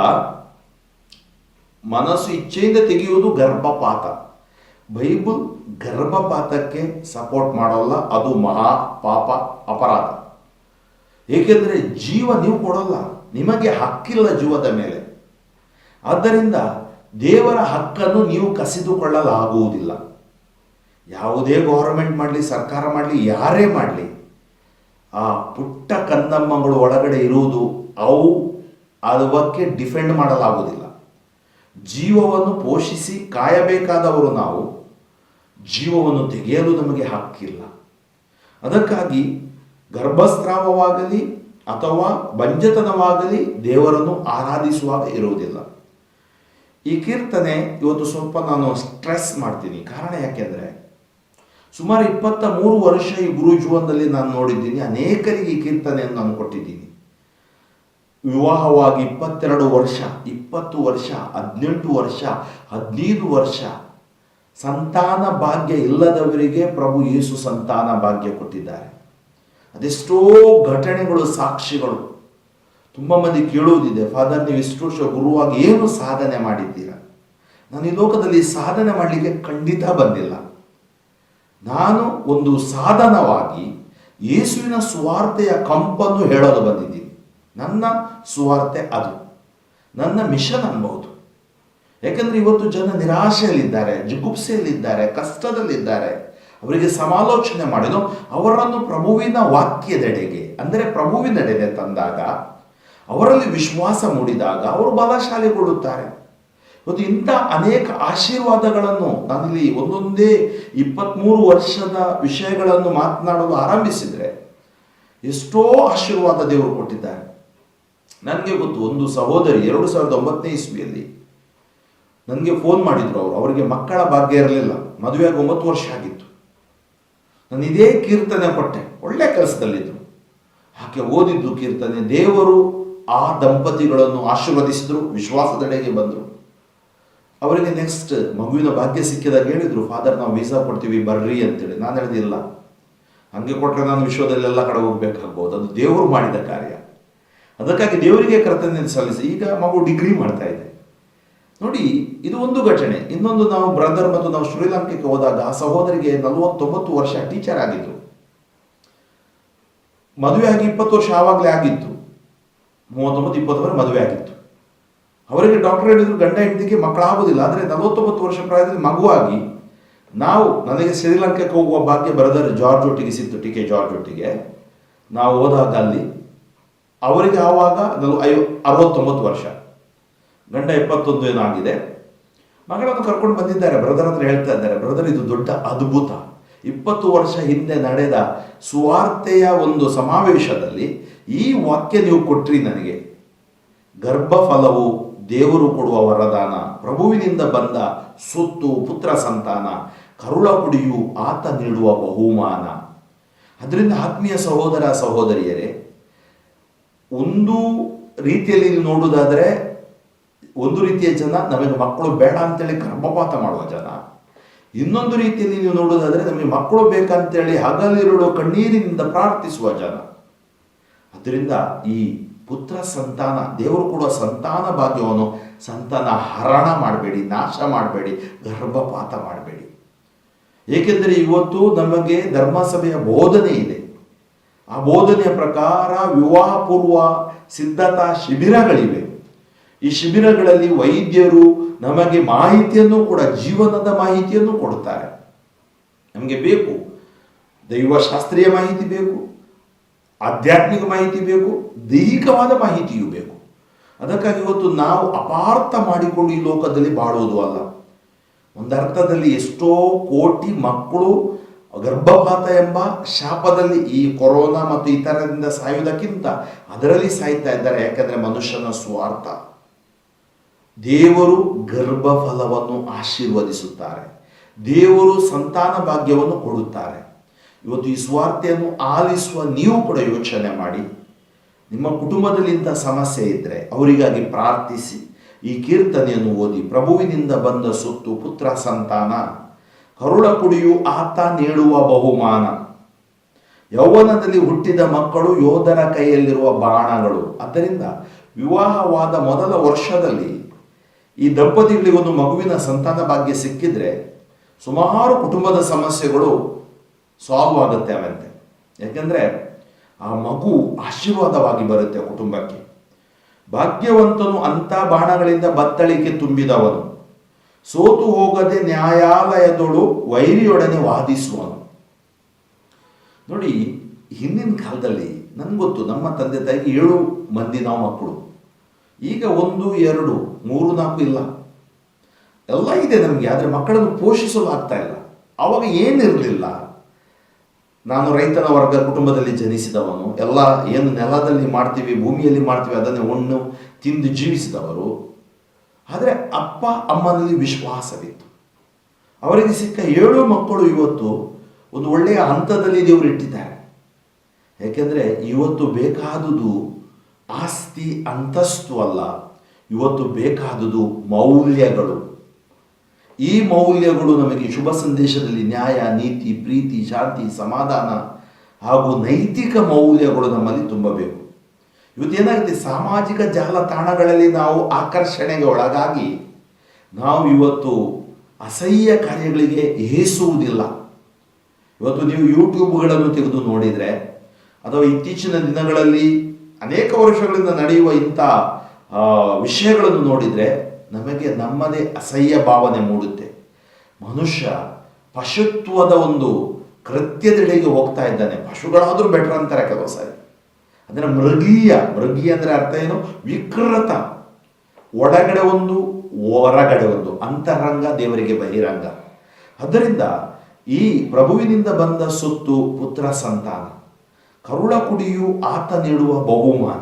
ಮನಸ್ಸು ಇಚ್ಛೆಯಿಂದ ತೆಗೆಯುವುದು ಗರ್ಭಪಾತ. ಬೈಬಲ್ ಗರ್ಭಪಾತಕ್ಕೆ ಸಪೋರ್ಟ್ ಮಾಡೋಲ್ಲ, ಅದು ಮಹಾ ಪಾಪ, ಅಪರಾಧ. ಏಕೆಂದರೆ ಜೀವ ನೀವು ಕೊಡಲ್ಲ, ನಿಮಗೆ ಹಕ್ಕಿಲ್ಲ ಜೀವದ ಮೇಲೆ. ಆದ್ದರಿಂದ ದೇವರ ಹಕ್ಕನ್ನು ನೀವು ಕಸಿದುಕೊಳ್ಳಲಾಗುವುದಿಲ್ಲ. ಯಾವುದೇ ಗೌರ್ಮೆಂಟ್ ಮಾಡಲಿ, ಸರ್ಕಾರ ಮಾಡಲಿ, ಯಾರೇ ಮಾಡಲಿ, ಆ ಪುಟ್ಟ ಕಂದಮ್ಮಗಳು ಒಳಗಡೆ ಇರುವುದು, ಅದಕ್ಕೆ ಡಿಫೆಂಡ್ ಮಾಡಲಾಗುವುದಿಲ್ಲ. ಜೀವವನ್ನು ಪೋಷಿಸಿ ಕಾಯಬೇಕಾದವರು ನಾವು. ಜೀವವನ್ನು ತೆಗೆಯಲು ನಮಗೆ ಹಕ್ಕಿಲ್ಲ. ಅದಕ್ಕಾಗಿ ಗರ್ಭಸ್ರಾವವಾಗಲಿ ಅಥವಾ ಬಂಜತನವಾಗಲಿ ದೇವರನ್ನು ಆರಾಧಿಸುವಾಗ ಇರುವುದಿಲ್ಲ. ಈ ಕೀರ್ತನೆ ಇವತ್ತು ಸ್ವಲ್ಪ ನಾನು ಸ್ಟ್ರೆಸ್ ಮಾಡ್ತೀನಿ. ಕಾರಣ ಯಾಕೆಂದರೆ ಸುಮಾರು 23 ವರ್ಷ ಈ ಗುರು ಜೀವನದಲ್ಲಿ ನಾನು ನೋಡಿದ್ದೀನಿ. ಅನೇಕರಿಗೆ ಈ ಕೀರ್ತನೆಯನ್ನು ನಾನು ಕೊಟ್ಟಿದ್ದೀನಿ. ವಿವಾಹವಾಗಿ 22 ವರ್ಷ, 20 ವರ್ಷ, 18 ವರ್ಷ, 15 ವರ್ಷ ಸಂತಾನ ಭಾಗ್ಯ ಇಲ್ಲದವರಿಗೆ ಪ್ರಭು ಯೇಸು ಸಂತಾನ ಭಾಗ್ಯ ಕೊಟ್ಟಿದ್ದಾರೆ. ಅದೆಷ್ಟೋ ಘಟನೆಗಳು, ಸಾಕ್ಷಿಗಳು. ತುಂಬ ಮಂದಿ ಕೇಳುವುದಿದೆ, ಫಾದರ್ ನೀವು ಇಷ್ಟು ವರ್ಷ ಗುರುವಾಗಿ ಏನು ಸಾಧನೆ ಮಾಡಿದ್ದೀರಾ? ನಾನು ಈ ಲೋಕದಲ್ಲಿ ಸಾಧನೆ ಮಾಡಲಿಕ್ಕೆ ಖಂಡಿತ ಬಂದಿಲ್ಲ. ನಾನು ಒಂದು ಸಾಧನವಾಗಿ ಯೇಸುವಿನ ಸುವಾರ್ತೆಯ ಕಂಪನ್ನು ಹೇಳಲು ಬಂದಿದ್ದೀನಿ. ನನ್ನ ಸುವಾರ್ತೆ ಅದು, ನನ್ನ ಮಿಷನ್ ಅನ್ಬಹುದು. ಯಾಕಂದರೆ ಇವತ್ತು ಜನ ನಿರಾಶೆಯಲ್ಲಿದ್ದಾರೆ, ಜಿಗುಪ್ಸೆಯಲ್ಲಿದ್ದಾರೆ, ಕಷ್ಟದಲ್ಲಿದ್ದಾರೆ. ಅವರಿಗೆ ಸಮಾಲೋಚನೆ ಮಾಡಿದ್ದು ಅವರನ್ನು ಪ್ರಭುವಿನ ವಾಕ್ಯದೆಡೆಗೆ, ಅಂದರೆ ಪ್ರಭುವಿನೆಡೆಗೆ ತಂದಾಗ, ಅವರಲ್ಲಿ ವಿಶ್ವಾಸ ಮೂಡಿದಾಗ ಅವರು ಬಲಶಾಲಿಗೊಳ್ಳುತ್ತಾರೆ. ಇವತ್ತು ಇಂಥ ಅನೇಕ ಆಶೀರ್ವಾದಗಳನ್ನು ನಾನಿಲ್ಲಿ ಒಂದೊಂದೇ 23 ವರ್ಷದ ವಿಷಯಗಳನ್ನು ಮಾತನಾಡಲು ಆರಂಭಿಸಿದರೆ ಎಷ್ಟೋ ಆಶೀರ್ವಾದ ದೇವರು ಕೊಟ್ಟಿದ್ದಾರೆ. ನನಗೆ ಗೊತ್ತು, ಒಂದು ಸಹೋದರಿ 2009ನೇ ಇಸ್ವಿಯಲ್ಲಿ ನನಗೆ ಫೋನ್ ಮಾಡಿದ್ರು. ಅವರಿಗೆ ಮಕ್ಕಳ ಭಾಗ್ಯ ಇರಲಿಲ್ಲ, ಮದುವೆಯಾಗಿ 9 ವರ್ಷ ಆಗಿತ್ತು. ನಾನು ಇದೇ ಕೀರ್ತನೆ ಕೊಟ್ಟೆ, ಒಳ್ಳೆ ಕೆಲಸದಲ್ಲಿದ್ದರು. ಆಕೆ ಓದಿದ್ದು ಕೀರ್ತನೆ. ದೇವರು ಆ ದಂಪತಿಗಳನ್ನು ಆಶೀರ್ವದಿಸಿದ್ರು, ವಿಶ್ವಾಸದೆಡೆಗೆ ಬಂದರು. ಅವರಿಗೆ ನೆಕ್ಸ್ಟ್ ಮಗುವಿನ ಭಾಗ್ಯ ಸಿಕ್ಕಿದಾಗ ಹೇಳಿದರು, ಫಾದರ್ ನಾವು ವೀಸಾ ಕೊಡ್ತೀವಿ ಬರ್ರಿ ಅಂತೇಳಿ. ನಾನು ಹೇಳಿದಿಲ್ಲ, ಹಂಗೆ ಕೊಟ್ಟರೆ ನಾನು ವಿಶ್ವದಲ್ಲೆಲ್ಲ ಕಡೆ ಹೋಗ್ಬೇಕಾಗ್ಬೋದು, ಅದು ದೇವರು ಮಾಡಿದ ಕಾರ್ಯ. ಅದಕ್ಕಾಗಿ ದೇವರಿಗೆ ಕೃತಜ್ಞತೆ ಸಲ್ಲಿಸಿ ಈಗ ಮಗು ಡಿಗ್ರಿ ಮಾಡ್ತಾ ಇದೆ. ನೋಡಿ, ಇದು ಒಂದು ಘಟನೆ. ಇನ್ನೊಂದು, ನಾವು ಬ್ರದರ್ ಮತ್ತು ನಾವು ಶ್ರೀಲಂಕಾಕ್ಕೆ ಹೋದಾಗ ಆ ಸಹೋದರಿಗೆ 49 ವರ್ಷ ಟೀಚರ್ ಆಗಿದ್ರು. ಮದುವೆ ಆಗಿ 20 ವರ್ಷ ಆವಾಗಲೇ ಆಗಿತ್ತು. 39-20 ಮದುವೆ ಆಗಿತ್ತು. ಅವರಿಗೆ ಡಾಕ್ಟರ್ ಹೇಳಿದ್ರು ಗಂಡ ಹೆಂಡತಿಗೆ ಮಕ್ಕಳಾಗೋದಿಲ್ಲ. ಆದರೆ 49 ವರ್ಷ ಪ್ರಾಯದಲ್ಲಿ ಮಗುವಾಗಿ ನನಗೆ ಶ್ರೀಲಂಕಾಕ್ಕೆ ಹೋಗುವ ಭಾಗ್ಯ ಬ್ರದರ್ ಜಾರ್ಜ್ ಒಟ್ಟಿಗೆ ಸಿಕ್ತು, ಟಿ ಕೆ ಜಾರ್ಜ್ ಒಟ್ಟಿಗೆ ನಾವು ಹೋದಾಗ ಅಲ್ಲಿ. ಅವರಿಗೆ ಆವಾಗ 69 ವರ್ಷ, ಗಂಡ 71 ಏನಾಗಿದೆ. ಮಗಳನ್ನು ಕರ್ಕೊಂಡು ಬಂದಿದ್ದಾರೆ. ಬ್ರದರ್ ಹತ್ರ ಹೇಳ್ತಾ ಇದ್ದಾರೆ, ಬ್ರದರ್ ಇದು ದೊಡ್ಡ ಅದ್ಭುತ. 20 ವರ್ಷ ಹಿಂದೆ ನಡೆದ ಸುವಾರ್ತೆಯ ಒಂದು ಸಮಾವೇಶದಲ್ಲಿ ಈ ವಾಕ್ಯ ನೀವು ಕೊಟ್ರಿ ನನಗೆ. ಗರ್ಭಫಲವು ದೇವರು ಕೊಡುವ ವರದಾನ, ಪ್ರಭುವಿನಿಂದ ಬಂದ ಸುತ್ತು ಪುತ್ರ ಸಂತಾನ, ಕರುಳ ಕುಡಿಯು ಆತ ನೀಡುವ ಬಹುಮಾನ. ಅದರಿಂದ ಆತ್ಮೀಯ ಸಹೋದರ ಸಹೋದರಿಯರೇ, ಒಂದು ರೀತಿಯಲ್ಲಿ ನೋಡುವುದಾದರೆ, ಒಂದು ರೀತಿಯ ಜನ ನಮಗೆ ಮಕ್ಕಳು ಬೇಡ ಅಂತೇಳಿ ಗರ್ಭಪಾತ ಮಾಡುವ ಜನ. ಇನ್ನೊಂದು ರೀತಿಯಲ್ಲಿ ನೀವು ನೋಡುವುದಾದರೆ ನಮಗೆ ಮಕ್ಕಳು ಬೇಕಂತೇಳಿ ಹಗಲಿರುಳು ಕಣ್ಣೀರಿನಿಂದ ಪ್ರಾರ್ಥಿಸುವ ಜನ. ಅದರಿಂದ ಈ ಪುತ್ರ ಸಂತಾನ, ದೇವರು ಕೊಡುವ ಸಂತಾನ ಭಾಗ್ಯವನ್ನು ಸಂತಾನ ಹರಣ ಮಾಡಬೇಡಿ, ನಾಶ ಮಾಡಬೇಡಿ, ಗರ್ಭಪಾತ ಮಾಡಬೇಡಿ. ಏಕೆಂದರೆ ಇವತ್ತು ನಮಗೆ ಧರ್ಮಸಭೆಯ ಬೋಧನೆ ಇದೆ. ಆ ಬೋಧನೆಯ ಪ್ರಕಾರ ವಿವಾಹ ಪೂರ್ವ ಸಿದ್ಧತಾ ಶಿಬಿರಗಳಿವೆ. ಈ ಶಿಬಿರಗಳಲ್ಲಿ ವೈದ್ಯರು ನಮಗೆ ಮಾಹಿತಿಯನ್ನು ಕೂಡ, ಜೀವನದ ಮಾಹಿತಿಯನ್ನು ಕೊಡುತ್ತಾರೆ. ನಮಗೆ ಬೇಕು, ದೈವಶಾಸ್ತ್ರೀಯ ಮಾಹಿತಿ ಬೇಕು, ಆಧ್ಯಾತ್ಮಿಕ ಮಾಹಿತಿ ಬೇಕು, ದೈಹಿಕವಾದ ಮಾಹಿತಿಯೂ ಬೇಕು. ಅದಕ್ಕಾಗಿ ಇವತ್ತು ನಾವು ಅಪಾರ್ಥ ಮಾಡಿಕೊಂಡು ಈ ಲೋಕದಲ್ಲಿ ಬಾಳುವುದು ಅಲ್ಲ. ಒಂದರ್ಥದಲ್ಲಿ ಎಷ್ಟೋ ಕೋಟಿ ಮಕ್ಕಳು ಗರ್ಭಪಾತ ಎಂಬ ಶಾಪದಲ್ಲಿ ಈ ಕೊರೋನಾ ಮತ್ತು ಇತರರಿಂದ ಸಾಯುವುದಕ್ಕಿಂತ ಅದರಲ್ಲಿ ಸಾಯ್ತಾ ಇದ್ದಾರೆ. ಯಾಕಂದರೆ ಮನುಷ್ಯನ ಸ್ವಾರ್ಥ. ದೇವರು ಗರ್ಭಫಲವನ್ನು ಆಶೀರ್ವದಿಸುತ್ತಾರೆ, ದೇವರು ಸಂತಾನ ಭಾಗ್ಯವನ್ನು ಕೊಡುತ್ತಾರೆ. ಇವತ್ತು ಈ ಸ್ವಾರ್ಥೆಯನ್ನು ಆಲಿಸುವ ನೀವು ಕೂಡ ಯೋಚನೆ ಮಾಡಿ. ನಿಮ್ಮ ಕುಟುಂಬದಲ್ಲಿ ಇಂಥ ಸಮಸ್ಯೆ ಇದ್ದರೆ ಅವರಿಗಾಗಿ ಪ್ರಾರ್ಥಿಸಿ. ಈ ಕೀರ್ತನೆಯನ್ನು ಓದಿ. ಪ್ರಭುವಿನಿಂದ ಬಂದ ಸೊತ್ತು ಪುತ್ರ ಸಂತಾನ, ಕರುಳ ಕುಡಿಯು ಆತ ನೀಡುವ ಬಹುಮಾನ, ಯೌವನದಲ್ಲಿ ಹುಟ್ಟಿದ ಮಕ್ಕಳು ಯೋಧರ ಕೈಯಲ್ಲಿರುವ ಬಾಣಗಳು. ಆದ್ದರಿಂದ ವಿವಾಹವಾದ ಮೊದಲ ವರ್ಷದಲ್ಲಿ ಈ ದಂಪತಿಗಳಿಗೆ ಒಂದು ಮಗುವಿನ ಸಂತಾನ ಭಾಗ್ಯ ಸಿಕ್ಕಿದ್ರೆ ಸುಮಾರು ಕುಟುಂಬದ ಸಮಸ್ಯೆಗಳು ಸಾಲ್ವ್ ಆಗುತ್ತೆ ಅವಂತೆ. ಯಾಕೆಂದರೆ ಆ ಮಗು ಆಶೀರ್ವಾದವಾಗಿ ಬರುತ್ತೆ ಕುಟುಂಬಕ್ಕೆ. ಭಾಗ್ಯವಂತನು ಅಂಥ ಬಾಣಗಳಿಂದ ಬತ್ತಳಿಕೆ ತುಂಬಿದವನು, ಸೋತು ಹೋಗದೆ ನ್ಯಾಯಾಲಯದೊಳು ವೈರಿಯೊಡನೆ ವಾದಿಸುವನು. ನೋಡಿ, ಹಿಂದಿನ ಕಾಲದಲ್ಲಿ ನನಗೆ ಗೊತ್ತು, ನಮ್ಮ ತಂದೆ ತಾಯಿಗೆ 7 ಮಂದಿ ನಾವು ಮಕ್ಕಳು. ಈಗ 1, 2, 3, 4 ಇಲ್ಲ, ಎಲ್ಲ ಇದೆ ನಮಗೆ. ಆದರೆ ಮಕ್ಕಳನ್ನು ಪೋಷಿಸಲು ಆಗ್ತಾ ಇಲ್ಲ. ಆವಾಗ ಏನಿರಲಿಲ್ಲ. ನಾನು ರೈತನ ವರ್ಗ ಕುಟುಂಬದಲ್ಲಿ ಜನಿಸಿದವನು. ಎಲ್ಲ ಏನು ನೆಲದಲ್ಲಿ ಮಾಡ್ತೀವಿ, ಭೂಮಿಯಲ್ಲಿ ಮಾಡ್ತೀವಿ, ಅದನ್ನೇ ಉಣ್ಣು ತಿಂದು ಜೀವಿಸಿದವರು. ಆದರೆ ಅಪ್ಪ ಅಮ್ಮನಲ್ಲಿ ವಿಶ್ವಾಸವಿತ್ತು. ಅವರಿಗೆ ಸಿಕ್ಕ 7 ಮಕ್ಕಳು ಇವತ್ತು ಒಂದು ಒಳ್ಳೆಯ ಹಂತದಲ್ಲಿ ದೇವರು ಇಟ್ಟಿದ್ದಾರೆ. ಯಾಕೆಂದರೆ ಇವತ್ತು ಬೇಕಾದುದು ಆಸ್ತಿ ಅಂತಸ್ತು ಅಲ್ಲ, ಇವತ್ತು ಬೇಕಾದುದು ಮೌಲ್ಯಗಳು. ಈ ಮೌಲ್ಯಗಳು ನಮಗೆ ಶುಭ ಸಂದೇಶದಲ್ಲಿ ನ್ಯಾಯ, ನೀತಿ, ಪ್ರೀತಿ, ಶಾಂತಿ, ಸಮಾಧಾನ ಹಾಗೂ ನೈತಿಕ ಮೌಲ್ಯಗಳು ನಮ್ಮಲ್ಲಿ ತುಂಬಬೇಕು. ಇವತ್ತೇನಾಗುತ್ತೆ, ಸಾಮಾಜಿಕ ಜಾಲತಾಣಗಳಲ್ಲಿ ನಾವು ಆಕರ್ಷಣೆಗೆ ಒಳಗಾಗಿ ನಾವು ಇವತ್ತು ಅಸಹ್ಯ ಕಾರ್ಯಗಳಿಗೆ ಏಸುವುದಿಲ್ಲ. ಇವತ್ತು ನೀವು ಯೂಟ್ಯೂಬ್ಗಳನ್ನು ತೆಗೆದು ನೋಡಿದರೆ ಅಥವಾ ಇತ್ತೀಚಿನ ದಿನಗಳಲ್ಲಿ ಅನೇಕ ವರ್ಷಗಳಿಂದ ನಡೆಯುವ ಇಂಥ ವಿಷಯಗಳನ್ನು ನೋಡಿದರೆ ನಮಗೆ ನಮ್ಮದೇ ಅಸಹ್ಯ ಭಾವನೆ ಮೂಡುತ್ತೆ. ಮನುಷ್ಯ ಪಶುತ್ವದ ಒಂದು ಕೃತ್ಯದೆಡೆಗೆ ಹೋಗ್ತಾ ಇದ್ದಾನೆ. ಪಶುಗಳಾದರೂ ಬೆಟರ್ ಅಂತಾರೆ ಕೆಲವು ಸಾರಿ. ಅದನ್ನು ಮೃಗೀಯ ಅಂದರೆ ಅರ್ಥ ಏನು? ವಿಕೃತ. ಒಳಗಡೆ ಒಂದು, ಹೊರಗಡೆ ಒಂದು, ಅಂತರಂಗ ದೇವರಿಗೆ ಬಹಿರಂಗ. ಆದ್ದರಿಂದ ಈ ಪ್ರಭುವಿನಿಂದ ಬಂದ ಸೊತ್ತು ಪುತ್ರ ಸಂತಾನ, ಕರುಳ ಕುಡಿಯು ಆತ ನೀಡುವ ಬಹುಮಾನ,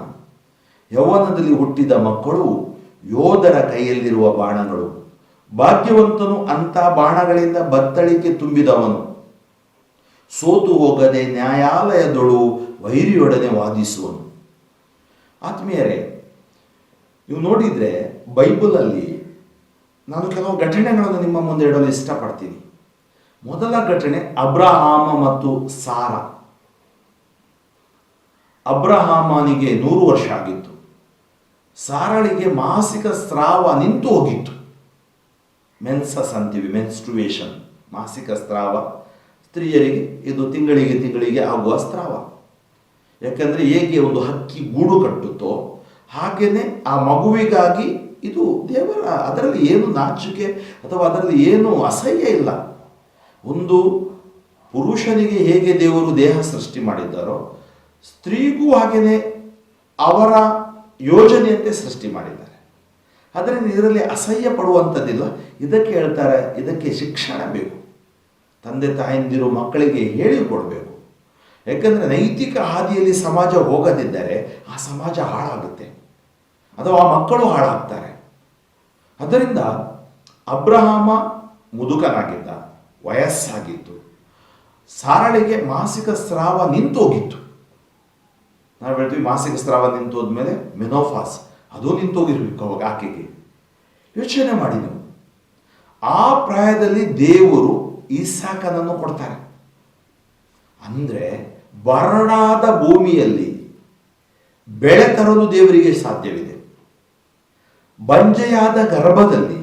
ಯೌವನದಲ್ಲಿ ಹುಟ್ಟಿದ ಮಕ್ಕಳು ಯೋಧರ ಕೈಯಲ್ಲಿರುವ ಬಾಣಗಳು, ಭಾಗ್ಯವಂತನು ಅಂಥ ಬಾಣಗಳಿಂದ ಬತ್ತಳಿಕೆ ತುಂಬಿದವನು, ಸೋತು ಹೋಗದೆ ನ್ಯಾಯಾಲಯದೊಳು ವೈರಿಯೊಡನೆ ವಾದಿಸುವನು. ಆತ್ಮೀಯರೇ, ನೀವು ನೋಡಿದರೆ ಬೈಬಲಲ್ಲಿ ನಾನು ಕೆಲವು ಘಟನೆಗಳನ್ನು ನಿಮ್ಮ ಮುಂದೆ ಇಡಲು ಇಷ್ಟಪಡ್ತೀನಿ. ಮೊದಲ ಘಟನೆ ಅಬ್ರಹಾಮ ಮತ್ತು ಸಾರ. ಅಬ್ರಹಾಮನಿಗೆ 100 ವರ್ಷ ಆಗಿತ್ತು. ಸಾರಳಿಗೆ ಮಾಸಿಕ ಸ್ರಾವ ನಿಂತು ಹೋಗಿತ್ತು. ಮೆನ್ಸಸ್ ಅಂತೀವಿ, ಮೆನ್ಸ್ಟ್ರುವೇಷನ್, ಮಾಸಿಕ ಸ್ರಾವ. ಸ್ತ್ರೀಯರಿಗೆ ಇದು ತಿಂಗಳಿಗೆ ಆಗುವ ಸ್ರಾವ. ಯಾಕಂದರೆ ಹೇಗೆ ಒಂದು ಹಕ್ಕಿ ಗೂಡು ಕಟ್ಟುತ್ತೋ ಹಾಗೆಯೇ ಆ ಮಗುವಿಗಾಗಿ ಇದು ದೇವರ, ಅದರಲ್ಲಿ ಏನು ನಾಚಿಕೆ ಅಥವಾ ಅದರಲ್ಲಿ ಏನು ಅಸಹ್ಯ ಇಲ್ಲ. ಒಂದು ಪುರುಷನಿಗೆ ಹೇಗೆ ದೇವರು ದೇಹ ಸೃಷ್ಟಿ ಮಾಡಿದ್ದಾರೋ ಸ್ತ್ರೀಗೂ ಹಾಗೆಯೇ ಅವರ ಯೋಜನೆಯಂತೆ ಸೃಷ್ಟಿ ಮಾಡಿದ್ದಾರೆ. ಅದರಿಂದ ಇದರಲ್ಲಿ ಅಸಹ್ಯ ಪಡುವಂಥದ್ದಿಲ್ಲ. ಇದಕ್ಕೆ ಹೇಳ್ತಾರೆ, ಇದಕ್ಕೆ ಶಿಕ್ಷಣ ಬೇಕು. ತಂದೆ ತಾಯಂದಿರು ಮಕ್ಕಳಿಗೆ ಹೇಳಿಕೊಡ್ಬೇಕು. ಯಾಕಂದರೆ ನೈತಿಕ ಹಾದಿಯಲ್ಲಿ ಸಮಾಜ ಹೋಗದಿದ್ದರೆ ಆ ಸಮಾಜ ಹಾಳಾಗುತ್ತೆ ಅಥವಾ ಆ ಮಕ್ಕಳು ಹಾಳಾಗ್ತಾರೆ. ಅದರಿಂದ ಅಬ್ರಹಾಮ ಮುದುಕನಾಗಿದ್ದ, ವಯಸ್ಸಾಗಿತ್ತು. ಸಾರಳಿಗೆ ಮಾಸಿಕ ಸ್ರಾವ ನಿಂತೋಗಿತ್ತು. ನಾವು ಹೇಳ್ತೀವಿ ಮಾಸಿಕ ಸ್ರಾವ ನಿಂತೋದ್ಮೇಲೆ ಮೆನೋಫಾಸ್, ಅದು ನಿಂತೋಗಿರ್ಬೇಕು ಅವಾಗ ಆಕೆಗೆ. ಯೋಚನೆ ಮಾಡಿ ನೀವು, ಆ ಪ್ರಾಯದಲ್ಲಿ ದೇವರು ಇಸಾಕನನ್ನು ಕೊಡ್ತಾರೆ. ಅಂದರೆ ಬರಡಾದ ಭೂಮಿಯಲ್ಲಿ ಬೆಳೆ ತರಲು ದೇವರಿಗೆ ಸಾಧ್ಯವಿದೆ. ಬಂಜೆಯಾದ ಗರ್ಭದಲ್ಲಿ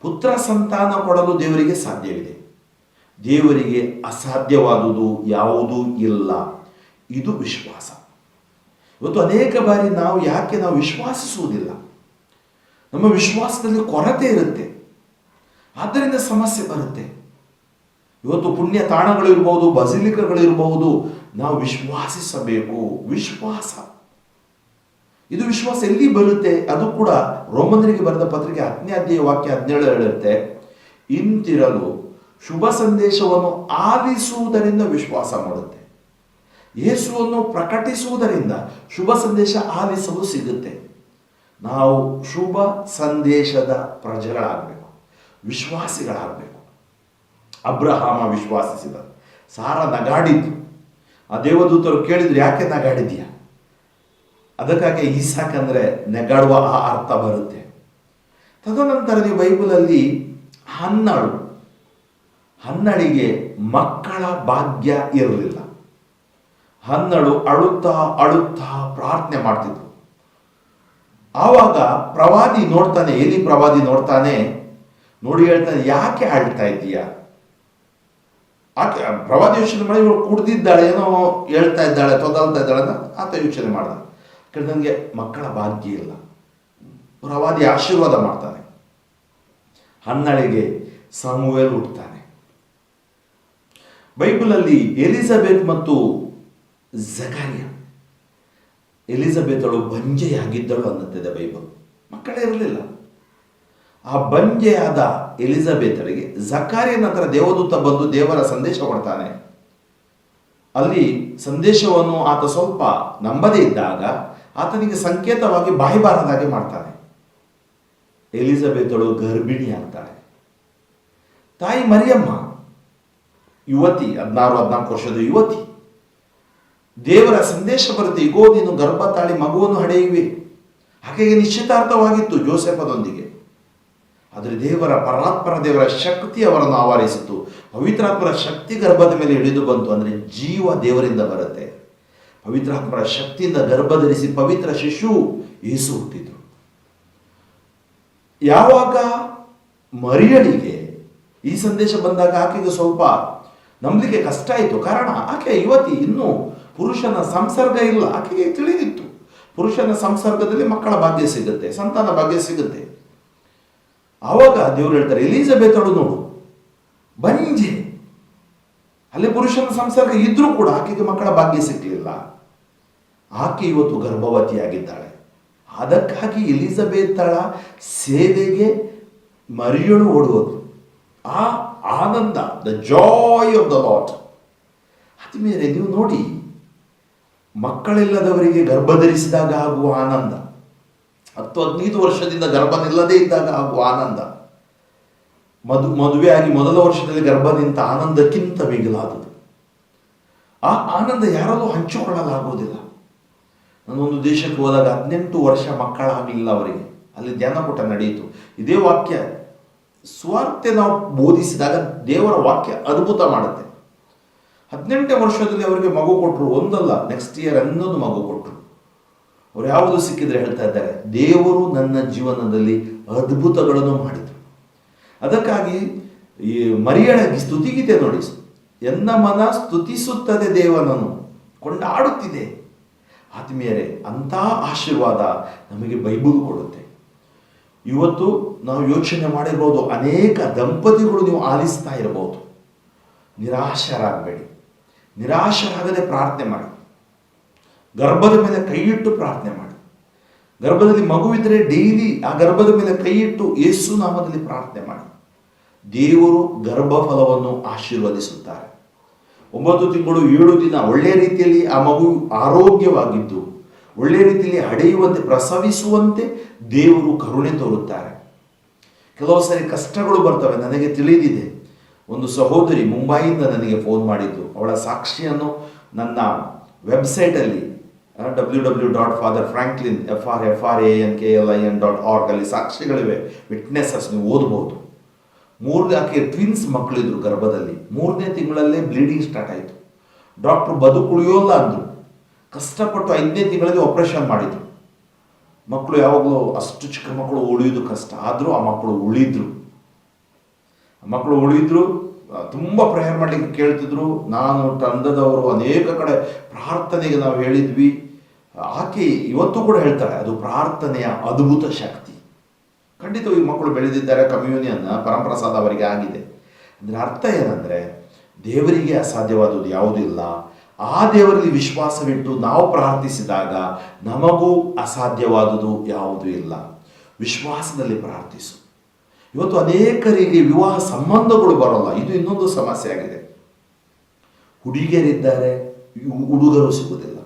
ಪುತ್ರ ಸಂತಾನ ಕೊಡಲು ದೇವರಿಗೆ ಸಾಧ್ಯವಿದೆ. ದೇವರಿಗೆ ಅಸಾಧ್ಯವಾದುದು ಯಾವುದೂ ಇಲ್ಲ. ಇದು ವಿಶ್ವಾಸ. ಇವತ್ತು ಅನೇಕ ಬಾರಿ ಯಾಕೆ ನಾವು ವಿಶ್ವಾಸಿಸುವುದಿಲ್ಲ? ನಮ್ಮ ವಿಶ್ವಾಸದಲ್ಲಿ ಕೊರತೆ ಇರುತ್ತೆ, ಆದ್ದರಿಂದ ಸಮಸ್ಯೆ ಬರುತ್ತೆ. ಇವತ್ತು ಪುಣ್ಯ ತಾಣಗಳಿರ್ಬೋದು, ಬಸಿಲಿಕಗಳಿರಬಹುದು, ನಾವು ವಿಶ್ವಾಸಿಸಬೇಕು. ಇದು ವಿಶ್ವಾಸ ಎಲ್ಲಿ ಬರುತ್ತೆ? ಅದು ಕೂಡ ರೋಮನರಿಗೆ ಬರೆದ ಪತ್ರಿಕೆ 10ನೇ ಅಧ್ಯಾಯ ವಾಕ್ಯ 17 ಹೇಳುತ್ತೆ, ಇಂತಿರಲು ಶುಭ ಸಂದೇಶವನ್ನು ಆಲಿಸುವುದರಿಂದ ವಿಶ್ವಾಸ ಮಾಡುತ್ತೆ. ಯೇಸುವನ್ನು ಪ್ರಕಟಿಸುವುದರಿಂದ ಶುಭ ಸಂದೇಶ ಆಲಿಸಲು ಸಿಗುತ್ತೆ. ನಾವು ಶುಭ ಸಂದೇಶದ ಪ್ರಜೆಗಳಾಗಬೇಕು, ವಿಶ್ವಾಸಿಗಳಾಗಬೇಕು. ಅಬ್ರಹಾಮ ವಿಶ್ವಾಸಿಸಿದ, ಸಾರ ನಗಾಡಿದ್ದು. ಆ ದೇವದೂತರು ಕೇಳಿದ್ರು, ಯಾಕೆ ನಗಾಡಿದ್ಯಾ? ಅದಕ್ಕಾಗಿ ಈಸಾಕ್ ಅಂದರೆ ನೆಗಾಡುವ ಆ ಅರ್ಥ ಬರುತ್ತೆ. ತದನಂತರ ನೀವು ಬೈಬಲಲ್ಲಿ ಹನ್ನಳಿಗೆ ಮಕ್ಕಳ ಭಾಗ್ಯ ಇರಲಿಲ್ಲ. ಹನ್ನಳು ಅಳುತ್ತಾ ಅಳುತ್ತಾ ಪ್ರಾರ್ಥನೆ ಮಾಡ್ತಿದ್ರು. ಆವಾಗ ಪ್ರವಾದಿ ನೋಡ್ತಾನೆ, ಎಲಿ ಪ್ರವಾದಿ ನೋಡ್ತಾನೆ, ನೋಡಿ ಹೇಳ್ತಾನೆ, ಯಾಕೆ ಅಳ್ತಾ ಇದ್ದೀಯಾ? ಆಕೆ ಪ್ರವಾದಿ ಯೋಚನೆ ಮಾಡಿ, ಇವಳು ಕುಡ್ದಿದ್ದಾಳೆ, ಏನೋ ಹೇಳ್ತಾ ಇದ್ದಾಳೆ, ತೊದಲ್ತಾ ಇದ್ದಾಳೆ ಅಂತ ಆತ ಯೋಚನೆ ಮಾಡ್ದ. ನನಗೆ ಮಕ್ಕಳ ಭಾಗ್ಯ ಇಲ್ಲ. ಪ್ರವಾದಿ ಆಶೀರ್ವಾದ ಮಾಡ್ತಾನೆ. ಹನ್ನಳಿಗೆ ಸಮುವೇಲ್ ಹುಟ್ಟುತ್ತಾನೆ. ಬೈಬಲಲ್ಲಿ ಎಲಿಜಬೆತ್ ಮತ್ತು ಜಕರಿಯ, ಎಲಿಜಬೆತಳು ಬಂಜೆಯಾಗಿದ್ದಳು ಅನ್ನುತ್ತದೆ ಬೈಬಲ್. ಮಕ್ಕಳೇ ಇರಲಿಲ್ಲ. ಆ ಬಂಜೆಯಾದ ಎಲಿಜಬೆತಳಿಗೆ ಜಕರಿಯ ನಂತರ ದೇವದೂತ ಬಂದು ದೇವರ ಸಂದೇಶ ಕೊಡ್ತಾನೆ. ಅಲ್ಲಿ ಸಂದೇಶವನ್ನು ಆತ ಸ್ವಲ್ಪ ನಂಬದೇ ಇದ್ದಾಗ ಆತನಿಗೆ ಸಂಕೇತವಾಗಿ ಬಾಯಿ ಬಾರದಾಗೆ ಮಾಡ್ತಾನೆ. ಎಲಿಜಬೆತಳು ಗರ್ಭಿಣಿ ಆಗ್ತಾಳೆ. ತಾಯಿ ಮರಿಯಮ್ಮ ಯುವತಿ, 16-14 ವರ್ಷದ ಯುವತಿ. ದೇವರ ಸಂದೇಶ ಬರುತ್ತೆ, ಇಗೋ ನೀನು ಗರ್ಭ ತಾಳಿ ಮಗುವನ್ನು ಹಡೆಯುವೆ. ಆಕೆಗೆ ನಿಶ್ಚಿತಾರ್ಥವಾಗಿತ್ತು ಜೋಸೆಫದೊಂದಿಗೆ. ಆದರೆ ಪರಾತ್ಪರ ದೇವರ ಶಕ್ತಿ ಅವರನ್ನು ಆವರಿಸಿತು. ಪವಿತ್ರಾತ್ಮರ ಶಕ್ತಿ ಗರ್ಭದ ಮೇಲೆ ಇಳಿದು ಬಂತು. ಅಂದರೆ ಜೀವ ದೇವರಿಂದ ಬರುತ್ತೆ. ಪವಿತ್ರಾತ್ಮರ ಶಕ್ತಿಯಿಂದ ಗರ್ಭಧರಿಸಿ ಪವಿತ್ರ ಶಿಶು ಯೇಸು ಹುಟ್ಟಿದ್ರು. ಯಾವಾಗ ಮರಿಯಳಿಗೆ ಈ ಸಂದೇಶ ಬಂದಾಗ ಆಕೆಗೆ ಸ್ವಲ್ಪ ನಂಬಲಿಕ್ಕೆ ಕಷ್ಟ ಆಯಿತು. ಕಾರಣ ಆಕೆ ಯುವತಿ, ಇನ್ನೂ ಪುರುಷನ ಸಂಸರ್ಗ ಇಲ್ಲ. ಆಕೆಗೆ ತಿಳಿದಿತ್ತು, ಪುರುಷನ ಸಂಸರ್ಗದಲ್ಲಿ ಮಕ್ಕಳ ಭಾಗ್ಯ ಸಿಗುತ್ತೆ, ಸಂತಾನ ಭಾಗ್ಯ ಸಿಗುತ್ತೆ. ಆವಾಗ ದೇವರು ಹೇಳ್ತಾರೆ, ಎಲಿಜಬೆತಳು ನೋಡು ಬಂಜೆ, ಅಲ್ಲಿ ಪುರುಷನ ಸಂಸರ್ಗ ಇದ್ರೂ ಕೂಡ ಆಕೆಗೆ ಮಕ್ಕಳ ಭಾಗ್ಯ ಸಿಕ್ಕಲಿಲ್ಲ. ಆಕೆ ಇವತ್ತು ಗರ್ಭವತಿಯಾಗಿದ್ದಾಳೆ. ಅದಕ್ಕಾಗಿ ಎಲಿಜಬೆತಳ ಸೇವೆಗೆ ಮರಿಯಳು ಓಡುವುದು. ಆ ಆನಂದ, the joy of the Lord. ಆದ್ಮೇಲೆ ನೀವು ನೋಡಿ, ಮಕ್ಕಳಿಲ್ಲದವರಿಗೆ ಗರ್ಭಧರಿಸಿದಾಗ ಆಗುವ ಆನಂದ, 10-15 ವರ್ಷದಿಂದ ಗರ್ಭ ನಿಲ್ಲದೇ ಇದ್ದಾಗ ಆಗುವ ಆನಂದ, ಮದುವೆಯಾಗಿ ಮೊದಲ ವರ್ಷದಲ್ಲಿ ಗರ್ಭ ನಿಂತ ಆನಂದಕ್ಕಿಂತ ಮಿಗಿಲಾದುದು. ಆ ಆನಂದ ಯಾರಲ್ಲೂ ಹಂಚಿಕೊಳ್ಳಲಾಗುವುದಿಲ್ಲ. ನಾನೊಂದು ದೇಶಕ್ಕೆ ಹೋದಾಗ 18 ವರ್ಷ ಮಕ್ಕಳಾಗಲಿಲ್ಲ ಅವರಿಗೆ. ಅಲ್ಲಿ ಧ್ಯಾನಕೂಟ ನಡೆಯಿತು. ಇದೇ ವಾಕ್ಯ ಸ್ವಾರ್ಥ ನಾವು ಬೋಧಿಸಿದಾಗ ದೇವರ ವಾಕ್ಯ ಅದ್ಭುತ ಮಾಡುತ್ತೆ. 18ನೇ ವರ್ಷದಲ್ಲಿ ಅವರಿಗೆ ಮಗು ಕೊಟ್ಟರು. ಒಂದಲ್ಲ, ನೆಕ್ಸ್ಟ್ ಇಯರ್ 11 ಮಗು ಕೊಟ್ಟರು. ಅವ್ರು ಯಾವುದು ಸಿಕ್ಕಿದ್ರೆ ಹೇಳ್ತಾ ಇದ್ದಾರೆ, ದೇವರು ನನ್ನ ಜೀವನದಲ್ಲಿ ಅದ್ಭುತಗಳನ್ನು ಮಾಡಿದರು. ಅದಕ್ಕಾಗಿ ಈ ಮರಿಯಳ ಸ್ತುತಿಗೀತೆ ನೋಡಿ, ಎನ್ನ ಮನ ಸ್ತುತಿಸುತ್ತದೆ ದೇವನನ್ನು, ಕೊಂಡಾಡುತ್ತಿದೆ. ಆತ್ಮೀಯರೇ, ಅಂಥ ಆಶೀರ್ವಾದ ನಮಗೆ ಬೈಬಲ್ ಕೊಡುತ್ತೆ. ಇವತ್ತು ನಾವು ಯೋಚನೆ ಮಾಡಿರ್ಬೋದು, ಅನೇಕ ದಂಪತಿಗಳು ನೀವು ಆಲಿಸ್ತಾ ಇರಬಹುದು. ನಿರಾಶರಾಗಬೇಡಿ, ನಿರಾಶರಾಗದೆ ಪ್ರಾರ್ಥನೆ ಮಾಡಿ. ಗರ್ಭದ ಮೇಲೆ ಕೈ ಇಟ್ಟು ಪ್ರಾರ್ಥನೆ ಮಾಡಿ. ಗರ್ಭದಲ್ಲಿ ಮಗುವಿದ್ರೆ ಡೈಲಿ ಆ ಗರ್ಭದ ಮೇಲೆ ಕೈ ಇಟ್ಟು ಯೇಸು ನಾಮದಲ್ಲಿ ಪ್ರಾರ್ಥನೆ ಮಾಡಿ. ದೇವರು ಗರ್ಭಫಲವನ್ನು ಆಶೀರ್ವದಿಸುತ್ತಾರೆ. 9 ತಿಂಗಳು 7 ದಿನ ಒಳ್ಳೆಯ ರೀತಿಯಲ್ಲಿ ಆ ಮಗು ಆರೋಗ್ಯವಾಗಿದ್ದು ಒಳ್ಳೆಯ ರೀತಿಯಲ್ಲಿ ಹಡೆಯುವಂತೆ, ಪ್ರಸವಿಸುವಂತೆ ದೇವರು ಕರುಣೆ ತೋರುತ್ತಾರೆ. ಕೆಲವು ಸಾರಿ ಕಷ್ಟಗಳು ಬರ್ತವೆ. ನನಗೆ ತಿಳಿದಿದೆ, ಒಂದು ಸಹೋದರಿ ಮುಂಬೈಯಿಂದ ನನಗೆ ಫೋನ್ ಮಾಡಿದ್ದು. ಅವಳ ಸಾಕ್ಷಿಯನ್ನು ನನ್ನ ವೆಬ್ಸೈಟಲ್ಲಿ www.fatherfranklin.org ಅಲ್ಲಿ ಸಾಕ್ಷಿಗಳಿವೆ, ವಿಟ್ನೆಸಸ್, ನೀವು ಓದಬಹುದು. ಆಕೆ ಟ್ವಿನ್ಸ್ ಮಕ್ಕಳಿದ್ರು ಗರ್ಭದಲ್ಲಿ. 3ನೇ ತಿಂಗಳಲ್ಲೇ ಬ್ಲೀಡಿಂಗ್ ಸ್ಟಾರ್ಟ್ ಆಯಿತು. ಡಾಕ್ಟ್ರು ಬದುಕುಳಿಯೋಲ್ಲ ಅಂದರು. ಕಷ್ಟಪಟ್ಟು 5ನೇ ತಿಂಗಳಲ್ಲಿ ಆಪರೇಷನ್ ಮಾಡಿದರು. ಮಕ್ಕಳು ಯಾವಾಗಲೂ ಅಷ್ಟು ಚಿಕ್ಕ ಮಕ್ಕಳು ಉಳಿಯೋದು ಕಷ್ಟ, ಆದರೂ ಆ ಮಕ್ಕಳು ಉಳಿದ್ರು. ತುಂಬ ಪ್ರೇಯರ್ ಮಾಡಲಿಕ್ಕೆ ಕೇಳ್ತಿದ್ರು. ನಾನು ತಂಡದವರು ಅನೇಕ ಕಡೆ ಪ್ರಾರ್ಥನೆಗೆ ನಾವು ಹೇಳಿದ್ವಿ. ಆಕೆ ಇವತ್ತು ಕೂಡ ಹೇಳ್ತಾರೆ, ಅದು ಪ್ರಾರ್ಥನೆಯ ಅದ್ಭುತ ಶಕ್ತಿ. ಖಂಡಿತ ಈ ಮಕ್ಕಳು ಬೆಳೆದಿದ್ದಾರೆ, ಕಮ್ಯೂನಿಯನ್ ಪರಮಪ್ರಸಾದ ಅವರಿಗೆ ಆಗಿದೆ. ಅಂದರೆ ಅರ್ಥ ಏನಂದರೆ, ದೇವರಿಗೆ ಅಸಾಧ್ಯವಾದುದು ಯಾವುದೂ ಇಲ್ಲ. ಆ ದೇವರಲ್ಲಿ ವಿಶ್ವಾಸವಿಟ್ಟು ನಾವು ಪ್ರಾರ್ಥಿಸಿದಾಗ ನಮಗೂ ಅಸಾಧ್ಯವಾದುದು ಯಾವುದೂ ಇಲ್ಲ. ವಿಶ್ವಾಸದಲ್ಲಿ ಪ್ರಾರ್ಥಿಸು. ಇವತ್ತು ಅನೇಕರಿಗೆ ವಿವಾಹ ಸಂಬಂಧಗಳು ಬರೋಲ್ಲ. ಇದು ಇನ್ನೊಂದು ಸಮಸ್ಯೆ ಆಗಿದೆ. ಹುಡುಗಿಯರಿದ್ದಾರೆ, ಹುಡುಗರು ಸಿಗುವುದಿಲ್ಲ.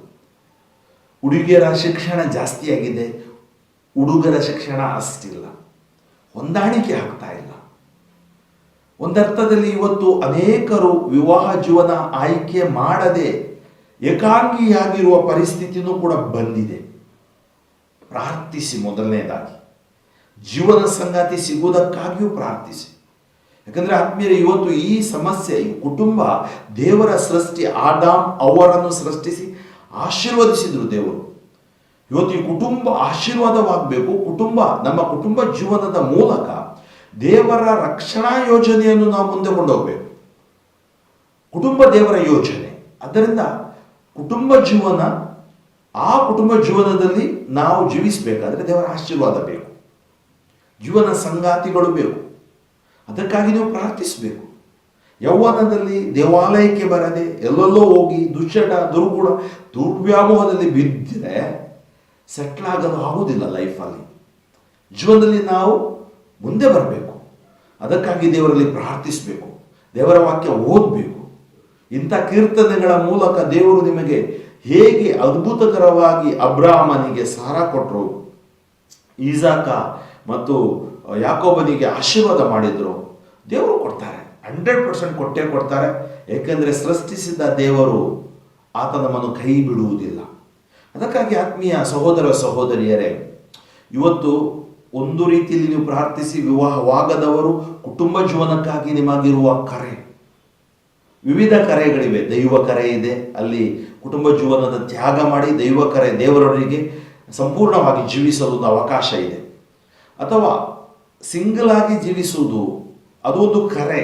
ಹುಡುಗಿಯರ ಶಿಕ್ಷಣ ಜಾಸ್ತಿ ಆಗಿದೆ, ಹುಡುಗರ ಶಿಕ್ಷಣ ಅಷ್ಟಿಲ್ಲ. ಹೊಂದಾಣಿಕೆ ಆಗ್ತಾ ಇಲ್ಲ. ಒಂದರ್ಥದಲ್ಲಿ ಇವತ್ತು ಅನೇಕರು ವಿವಾಹ ಜೀವನ ಆಯ್ಕೆ ಮಾಡದೆ ಏಕಾಂಗಿಯಾಗಿರುವ ಪರಿಸ್ಥಿತಿನೂ ಕೂಡ ಬಂದಿದೆ. ಪ್ರಾರ್ಥಿಸಿ. ಮೊದಲನೇದಾಗಿ ಜೀವನ ಸಂಗಾತಿ ಸಿಗುವುದಕ್ಕಾಗಿಯೂ ಪ್ರಾರ್ಥಿಸಿ. ಯಾಕಂದರೆ ಆತ್ಮೀಯರೇ, ಇವತ್ತು ಈ ಸಮಸ್ಯೆ, ಈ ಕುಟುಂಬ ದೇವರ ಸೃಷ್ಟಿ, ಆದಾಮ್ ಅವರನ್ನು ಸೃಷ್ಟಿಸಿ ಆಶೀರ್ವದಿಸಿದ್ರು ದೇವರು. ಇವತ್ತು ಈ ಕುಟುಂಬ ಆಶೀರ್ವಾದವಾಗಬೇಕು. ನಮ್ಮ ಕುಟುಂಬ ಜೀವನದ ಮೂಲಕ ದೇವರ ರಕ್ಷಣಾ ಯೋಜನೆಯನ್ನು ನಾವು ಮುಂದೆ ಕೊಂಡೋಗ್ಬೇಕು. ಕುಟುಂಬ ದೇವರ ಯೋಜನೆ. ಅದರಿಂದ ಕುಟುಂಬ ಜೀವನದಲ್ಲಿ ನಾವು ಜೀವಿಸಬೇಕಾದ್ರೆ ದೇವರ ಆಶೀರ್ವಾದ ಬೇಕು, ಜೀವನ ಸಂಗಾತಿಗಳು ಬೇಕು. ಅದಕ್ಕಾಗಿ ನೀವು ಪ್ರಾರ್ಥಿಸಬೇಕು. ಯೌವನದಲ್ಲಿ ದೇವಾಲಯಕ್ಕೆ ಬರದೆ ಎಲ್ಲೆಲ್ಲೋ ಹೋಗಿ ದುಶ್ಚಟ, ದುರ್ಗುಣ, ದುರ್ವ್ಯಾಮೋಹದಲ್ಲಿ ಬಿದ್ದರೆ ಸೆಟ್ಲ್ ಆಗಲು ಆಗುವುದಿಲ್ಲ. ಲೈಫಲ್ಲಿ ಜೀವನದಲ್ಲಿ ನಾವು ಮುಂದೆ ಬರಬೇಕು. ಅದಕ್ಕಾಗಿ ದೇವರಲ್ಲಿ ಪ್ರಾರ್ಥಿಸಬೇಕು, ದೇವರ ವಾಕ್ಯ ಓದಬೇಕು. ಇಂಥ ಕೀರ್ತನೆಗಳ ಮೂಲಕ ದೇವರು ನಿಮಗೆ ಹೇಗೆ ಅದ್ಭುತಕರವಾಗಿ ಅಬ್ರಾಹ್ಮನಿಗೆ ಸಾರ ಕೊಟ್ಟರು, ಈಸಾಕ ಮತ್ತು ಯಾಕೋಬನಿಗೆ ಆಶೀರ್ವಾದ ಮಾಡಿದ್ರು, ದೇವರು ಕೊಡ್ತಾರೆ. 100% ಕೊಟ್ಟೇ ಕೊಡ್ತಾರೆ. ಏಕೆಂದರೆ ಸೃಷ್ಟಿಸಿದ ದೇವರು ಆತ ನಮ್ಮನ್ನು ಕೈ ಬಿಡುವುದಿಲ್ಲ. ಅದಕ್ಕಾಗಿ ಆತ್ಮೀಯ ಸಹೋದರ ಸಹೋದರಿಯರೇ, ಇವತ್ತು ಒಂದು ರೀತಿಯಲ್ಲಿ ನೀವು ಪ್ರಾರ್ಥಿಸಿ. ವಿವಾಹವಾಗದವರು ಕುಟುಂಬ ಜೀವನಕ್ಕಾಗಿ ನಿಮಗಿರುವ ಕರೆ, ವಿವಿಧ ಕರೆಗಳಿವೆ. ದೈವ ಕರೆ ಇದೆ, ಅಲ್ಲಿ ಕುಟುಂಬ ಜೀವನದ ತ್ಯಾಗ ಮಾಡಿ ದೈವ ಕರೆ, ದೇವರವರಿಗೆ ಸಂಪೂರ್ಣವಾಗಿ ಜೀವಿಸಲು ಅವಕಾಶ ಇದೆ. ಅಥವಾ ಸಿಂಗಲ್ ಆಗಿ ಜೀವಿಸುವುದು, ಅದು ಒಂದು ಕರೆ.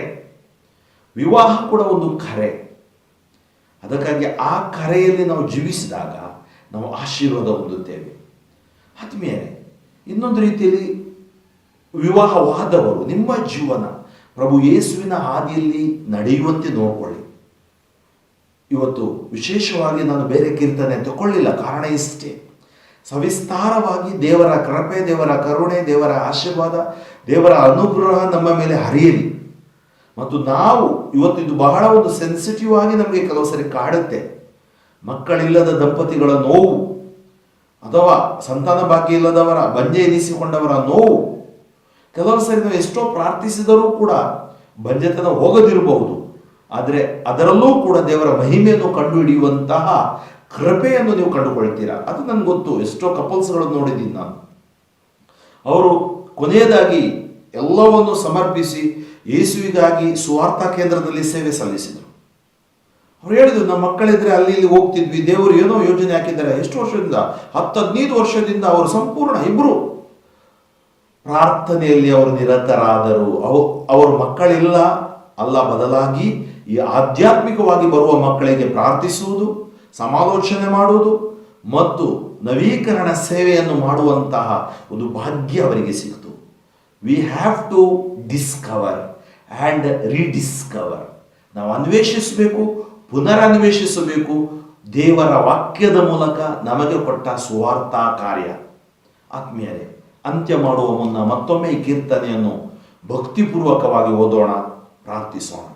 ವಿವಾಹ ಕೂಡ ಒಂದು ಕರೆ. ಅದಕ್ಕಾಗಿ ಆ ಕರೆಯಲ್ಲಿ ನಾವು ಜೀವಿಸಿದಾಗ ನಾವು ಆಶೀರ್ವಾದ ಹೊಂದುತ್ತೇವೆ. ಆತ್ಮೀಯರೇ, ಇನ್ನೊಂದು ರೀತಿಯಲ್ಲಿ ವಿವಾಹವಾದವರು ನಿಮ್ಮ ಜೀವನ ಪ್ರಭು ಯೇಸುವಿನ ಹಾದಿಯಲ್ಲಿ ನಡೆಯುವಂತೆ ನೋಡಿಕೊಳ್ಳಿ. ಇವತ್ತು ವಿಶೇಷವಾಗಿ ನಾನು ಬೇರೆ ಕೀರ್ತನೆ ತಗೊಳ್ಳಿಲ್ಲ, ಕಾರಣ ಇಷ್ಟೇ. ಸವಿಸ್ತಾರವಾಗಿ ದೇವರ ಕೃಪೆ, ದೇವರ ಕರುಣೆ, ದೇವರ ಆಶೀರ್ವಾದ, ದೇವರ ಅನುಗ್ರಹ ನಮ್ಮ ಮೇಲೆ ಹರಿಯಲಿ. ಮತ್ತು ನಾವು ಇವತ್ತು ಇದು ಬಹಳ ಒಂದು ಸೆನ್ಸಿಟಿವ್ ಆಗಿ ನಮಗೆ ಕೆಲವು ಸರಿ ಕಾಡುತ್ತೆ. ಮಕ್ಕಳಿಲ್ಲದ ದಂಪತಿಗಳ ನೋವು, ಅಥವಾ ಸಂತಾನ ಭಾಗ್ಯ ಇಲ್ಲದವರ, ಬಂಜೆ ಎನಿಸಿಕೊಂಡವರ ನೋವು. ಕೆಲವು ಸರಿ ನಾವು ಎಷ್ಟೋ ಪ್ರಾರ್ಥಿಸಿದರೂ ಕೂಡ ಬಂಜೆತನ ಹೋಗದಿರಬಹುದು. ಆದರೆ ಅದರಲ್ಲೂ ಕೂಡ ದೇವರ ಮಹಿಮೆಯನ್ನು ಕಂಡುಹಿಡಿಯುವಂತಹ ಕೃಪೆಯನ್ನು ನೀವು ಕಂಡುಕೊಳ್ತೀರಾ. ಅದು ನನಗೆ ಗೊತ್ತು. ಎಷ್ಟೋ ಕಪಲ್ಸ್ಗಳನ್ನು ನೋಡಿದ್ದೀನಿ ನಾನು. ಅವರು ಕೊನೆಯದಾಗಿ ಎಲ್ಲವನ್ನು ಸಮರ್ಪಿಸಿ ಯೇಸುವಿಗಾಗಿ ಸುವಾರ್ಥ ಕೇಂದ್ರದಲ್ಲಿ ಸೇವೆ ಸಲ್ಲಿಸಿದರು. ಅವ್ರು ಹೇಳಿದ್ರು, ನಮ್ಮ ಮಕ್ಕಳಿದ್ರೆ ಅಲ್ಲಿ ಇಲ್ಲಿ ಹೋಗ್ತಿದ್ವಿ, ದೇವರು ಏನೋ ಯೋಜನೆ ಹಾಕಿದ್ದಾರೆ. ಎಷ್ಟು ವರ್ಷದಿಂದ, 10-15 ವರ್ಷದಿಂದ ಅವರು ಸಂಪೂರ್ಣ ಇಬ್ಬರು ಪ್ರಾರ್ಥನೆಯಲ್ಲಿ ಅವರು ನಿರತರಾದರು. ಅವ್ರ ಮಕ್ಕಳಿಲ್ಲ ಅಲ್ಲ, ಬದಲಾಗಿ ಈ ಆಧ್ಯಾತ್ಮಿಕವಾಗಿ ಬರುವ ಮಕ್ಕಳಿಗೆ ಪ್ರಾರ್ಥಿಸುವುದು, ಸಮಾಲೋಚನೆ ಮಾಡುವುದು ಮತ್ತು ನವೀಕರಣ ಸೇವೆಯನ್ನು ಮಾಡುವಂತಹ ಒಂದು ಭಾಗ್ಯ ಅವರಿಗೆ ಸಿಕ್ತು. We have to discover and rediscover. ನಾವು ಅನ್ವೇಷಿಸಬೇಕು, ಪುನರನ್ವೇಷಿಸಬೇಕು ದೇವರ ವಾಕ್ಯದ ಮೂಲಕ ನಮಗೆ ಕೊಟ್ಟ ಸುವಾರ್ಥ ಕಾರ್ಯ. ಆತ್ಮೀಯರೇ, ಅಂತ್ಯ ಮಾಡುವ ಮುನ್ನ ಮತ್ತೊಮ್ಮೆ ಈ ಕೀರ್ತನೆಯನ್ನು ಭಕ್ತಿಪೂರ್ವಕವಾಗಿ ಓದೋಣ, ಪ್ರಾರ್ಥಿಸೋಣ.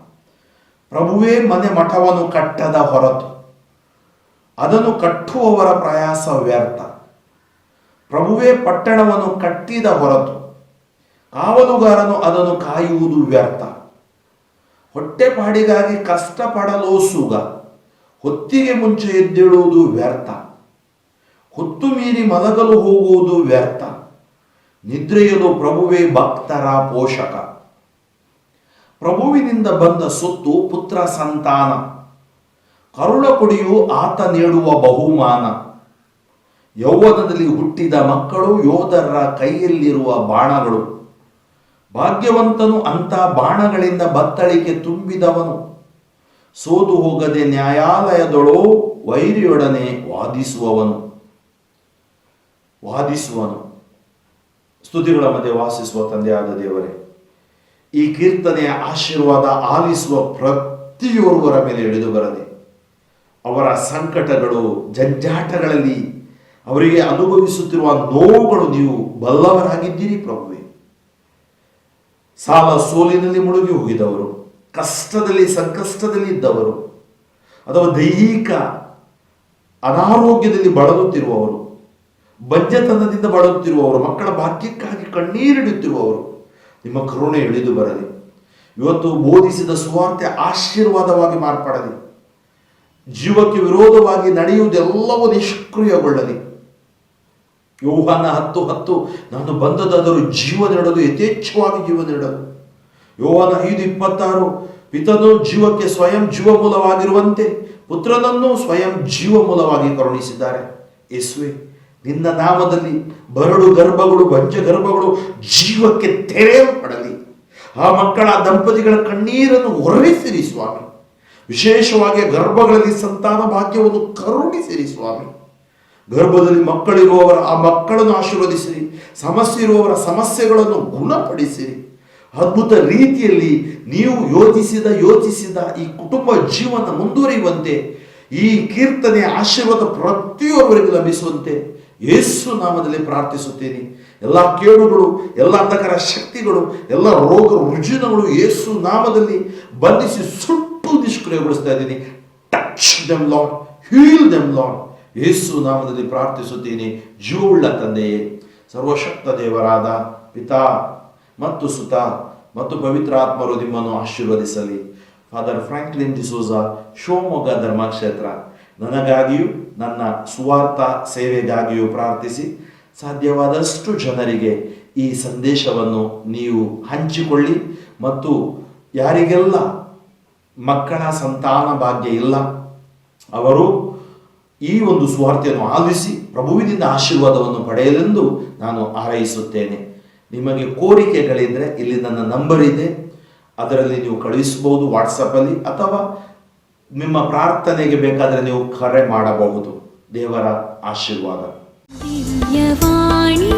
ಪ್ರಭುವೇ ಮನೆ ಮಠವನ್ನು ಕಟ್ಟದ ಹೊರತು ಅದನ್ನು ಕಟ್ಟುವವರ ಪ್ರಯಾಸ ವ್ಯರ್ಥ. ಪ್ರಭುವೇ ಪಟ್ಟಣವನ್ನು ಕಟ್ಟಿದ ಹೊರತು ಕಾವಲುಗಾರನು ಅದನ್ನು ಕಾಯುವುದು ವ್ಯರ್ಥ. ಹೊಟ್ಟೆಪಾಡಿಗಾಗಿ ಕಷ್ಟಪಡಲು ಸುಗ, ಹೊತ್ತಿಗೆ ಮುಂಚೆ ಎದ್ದೇಳುವುದು ವ್ಯರ್ಥ. ಹೊತ್ತು ಮೀರಿ ಮಲಗಲು ಹೋಗುವುದು ವ್ಯರ್ಥ. ನಿದ್ರೆಯಲು ಪ್ರಭುವೇ ಭಕ್ತರ ಪೋಷಕ. ಪ್ರಭುವಿನಿಂದ ಬಂದ ಸೊತ್ತು ಪುತ್ರ ಸಂತಾನ, ಕರುಳ ಕೊಡಿಯು ಆತ ನೀಡುವ ಬಹುಮಾನ. ಯೌವನದಲ್ಲಿ ಹುಟ್ಟಿದ ಮಕ್ಕಳು ಯೋಧರ ಕೈಯಲ್ಲಿರುವ ಬಾಣಗಳು. ಭಾಗ್ಯವಂತನು ಅಂಥ ಬಾಣಗಳಿಂದ ಬತ್ತಳಿಕೆ ತುಂಬಿದವನು. ಸೋತು ಹೋಗದೆ ನ್ಯಾಯಾಲಯದೊಳೋ ವೈರಿಯೊಡನೆ ವಾದಿಸುವನು. ಸ್ತುತಿಗಳ ಮಧ್ಯೆ ವಾಸಿಸುವ ತಂದೆಯಾದ ದೇವರೇ, ಈ ಕೀರ್ತನೆಯ ಆಶೀರ್ವಾದ ಆಲಿಸುವ ಪ್ರತಿಯೊಬ್ಬರ ಮೇಲೆ ಇಳಿದು ಬರದೆ, ಅವರ ಸಂಕಟಗಳು, ಜಂಜಾಟಗಳಲ್ಲಿ ಅವರಿಗೆ ಅನುಭವಿಸುತ್ತಿರುವ ನೋವುಗಳು ನೀವು ಬಲ್ಲವರಾಗಿದ್ದೀರಿ ಪ್ರಭುವೇ. ಸಾಲ ಸೋಲಿನಲ್ಲಿ ಮುಳುಗಿ ಹೋಗಿದವರು, ಕಷ್ಟದಲ್ಲಿ ಸಂಕಷ್ಟದಲ್ಲಿ ಇದ್ದವರು, ಅಥವಾ ದೈಹಿಕ ಅನಾರೋಗ್ಯದಲ್ಲಿ ಬಳಲುತ್ತಿರುವವರು, ಬಂಜತನದಿಂದ ಬಳಲುತ್ತಿರುವವರು, ಮಕ್ಕಳ ಭಾಗ್ಯಕ್ಕಾಗಿ ಕಣ್ಣೀರಿಡುತ್ತಿರುವವರು, ನಿಮ್ಮ ಕರುಣೆ ಇಳಿದು ಬರಲಿ. ಇವತ್ತು ಬೋಧಿಸಿದ ಸುವಾರ್ತೆ ಆಶೀರ್ವಾದವಾಗಿ ಮಾರ್ಪಡಲಿ. ಜೀವಕ್ಕೆ ವಿರೋಧವಾಗಿ ನಡೆಯುವುದೆಲ್ಲವೂ ನಿಷ್ಕ್ರಿಯಗೊಳ್ಳಲಿ. ಯೋಹಾನ 10:10 ನಾನು ಬಂದದಾದರೂ ಜೀವ ನೀಡಲು, ಯಥೇಚ್ಛವಾಗಿ ಜೀವ ನೀಡಲು. ಯೋಹಾನ 5:26 ಪಿತನು ಜೀವಕ್ಕೆ ಸ್ವಯಂ ಜೀವ ಮೂಲವಾಗಿರುವಂತೆ ಪುತ್ರನನ್ನು ಸ್ವಯಂ ಜೀವ ಮೂಲವಾಗಿ ಕರುಣಿಸಿದ್ದಾರೆ. ಯೇಸುವೆ, ನಿನ್ನ ನಾಮದಲ್ಲಿ ಬರಡು ಗರ್ಭಗಳು, ಬಂಜ ಗರ್ಭಗಳು ಜೀವಕ್ಕೆ ತೆರೆಯಲ್ಪಡಲಿ. ಆ ಮಕ್ಕಳ ದಂಪತಿಗಳ ಕಣ್ಣೀರನ್ನು ಹೊರಡಿಸಿರಿ ಸ್ವಾಮಿ. ವಿಶೇಷವಾಗಿ ಗರ್ಭಗಳಲ್ಲಿ ಸಂತಾನ ಭಾಗ್ಯವನ್ನು ಕರುಣಿಸಿರಿ ಸ್ವಾಮಿ. ಗರ್ಭದಲ್ಲಿ ಮಕ್ಕಳಿರುವವರ ಆ ಮಕ್ಕಳನ್ನು ಆಶೀರ್ವದಿಸಿರಿ. ಸಮಸ್ಯೆ ಇರುವವರ ಸಮಸ್ಯೆಗಳನ್ನು ಗುಣಪಡಿಸಿರಿ. ಅದ್ಭುತ ರೀತಿಯಲ್ಲಿ ನೀವು ಯೋಚಿಸಿದ ಈ ಕುಟುಂಬ ಜೀವನ ಮುಂದುವರಿಯುವಂತೆ, ಈ ಕೀರ್ತನೆಯ ಆಶೀರ್ವಾದ ಪ್ರತಿಯೊಬ್ಬರಿಗೂ ಲಭಿಸುವಂತೆ ಯೇಸು ನಾಮದಲ್ಲಿ ಪ್ರಾರ್ಥಿಸುತ್ತೇನೆ. ಎಲ್ಲ ಕೇಡುಗಳು, ಎಲ್ಲ ಅಂಧಕಾರ ಶಕ್ತಿಗಳು, ಎಲ್ಲ ರೋಗ ರುಜಿನಗಳು ಯೇಸು ನಾಮದಲ್ಲಿ ಬಂಧಿಸಿ ಸುಟ್ಟು ನಿಷ್ಕ್ರಿಯಗೊಳಿಸ್ತಾ ಇದ್ದೀನಿ. Touch them Lord, heal them Lord. Yesu ನಾಮದಲ್ಲಿ ಪ್ರಾರ್ಥಿಸುತ್ತೇನೆ ಜೀವವುಳ್ಳ ತಂದೆಯೇ. ಸರ್ವಶಕ್ತ ದೇವರಾದ ಪಿತಾ ಮತ್ತು ಸುತ ಮತ್ತು ಪವಿತ್ರಾತ್ಮರು ನಿಮ್ಮನ್ನು ಆಶೀರ್ವದಿಸಲಿ. ಫಾದರ್ ಫ್ರಾಂಕ್ಲಿನ್ ಡಿಸೋಜಾ, ಶಿವಮೊಗ್ಗ ಧರ್ಮಕ್ಷೇತ್ರ, ನನಗಾಗಿಯೂ ನನ್ನ ಸುವಾರ್ಥ ಸೇವೆಗಾಗಿಯೂ ಪ್ರಾರ್ಥಿಸಿ ಸಾಧ್ಯವಾದಷ್ಟು ಜನರಿಗೆ ಈ ಸಂದೇಶವನ್ನು ನೀವು ಹಂಚಿಕೊಳ್ಳಿ. ಮತ್ತು ಯಾರಿಗೆಲ್ಲ ಮಕ್ಕಳ ಸಂತಾನ ಭಾಗ್ಯ ಇಲ್ಲ, ಅವರು ಈ ಒಂದು ಸುವಾರ್ತೆಯನ್ನು ಆಲಿಸಿ ಪ್ರಭುವಿನಿಂದ ಆಶೀರ್ವಾದವನ್ನು ಪಡೆಯಲೆಂದು ನಾನು ಹಾರೈಸುತ್ತೇನೆ. ನಿಮಗೆ ಕೋರಿಕೆಗಳಿದ್ದರೆ ಇಲ್ಲಿ ನನ್ನ ನಂಬರ್ ಇದೆ, ಅದರಲ್ಲಿ ನೀವು ಕಳುಹಿಸಬಹುದು ವಾಟ್ಸಪ್ಪಲ್ಲಿ, ಅಥವಾ ನಿಮ್ಮ ಪ್ರಾರ್ಥನೆಗೆ ಬೇಕಾದರೆ ನೀವು ಕರೆ ಮಾಡಬಹುದು. ದೇವರ ಆಶೀರ್ವಾದ. ದಿವ್ಯವಾಣಿ.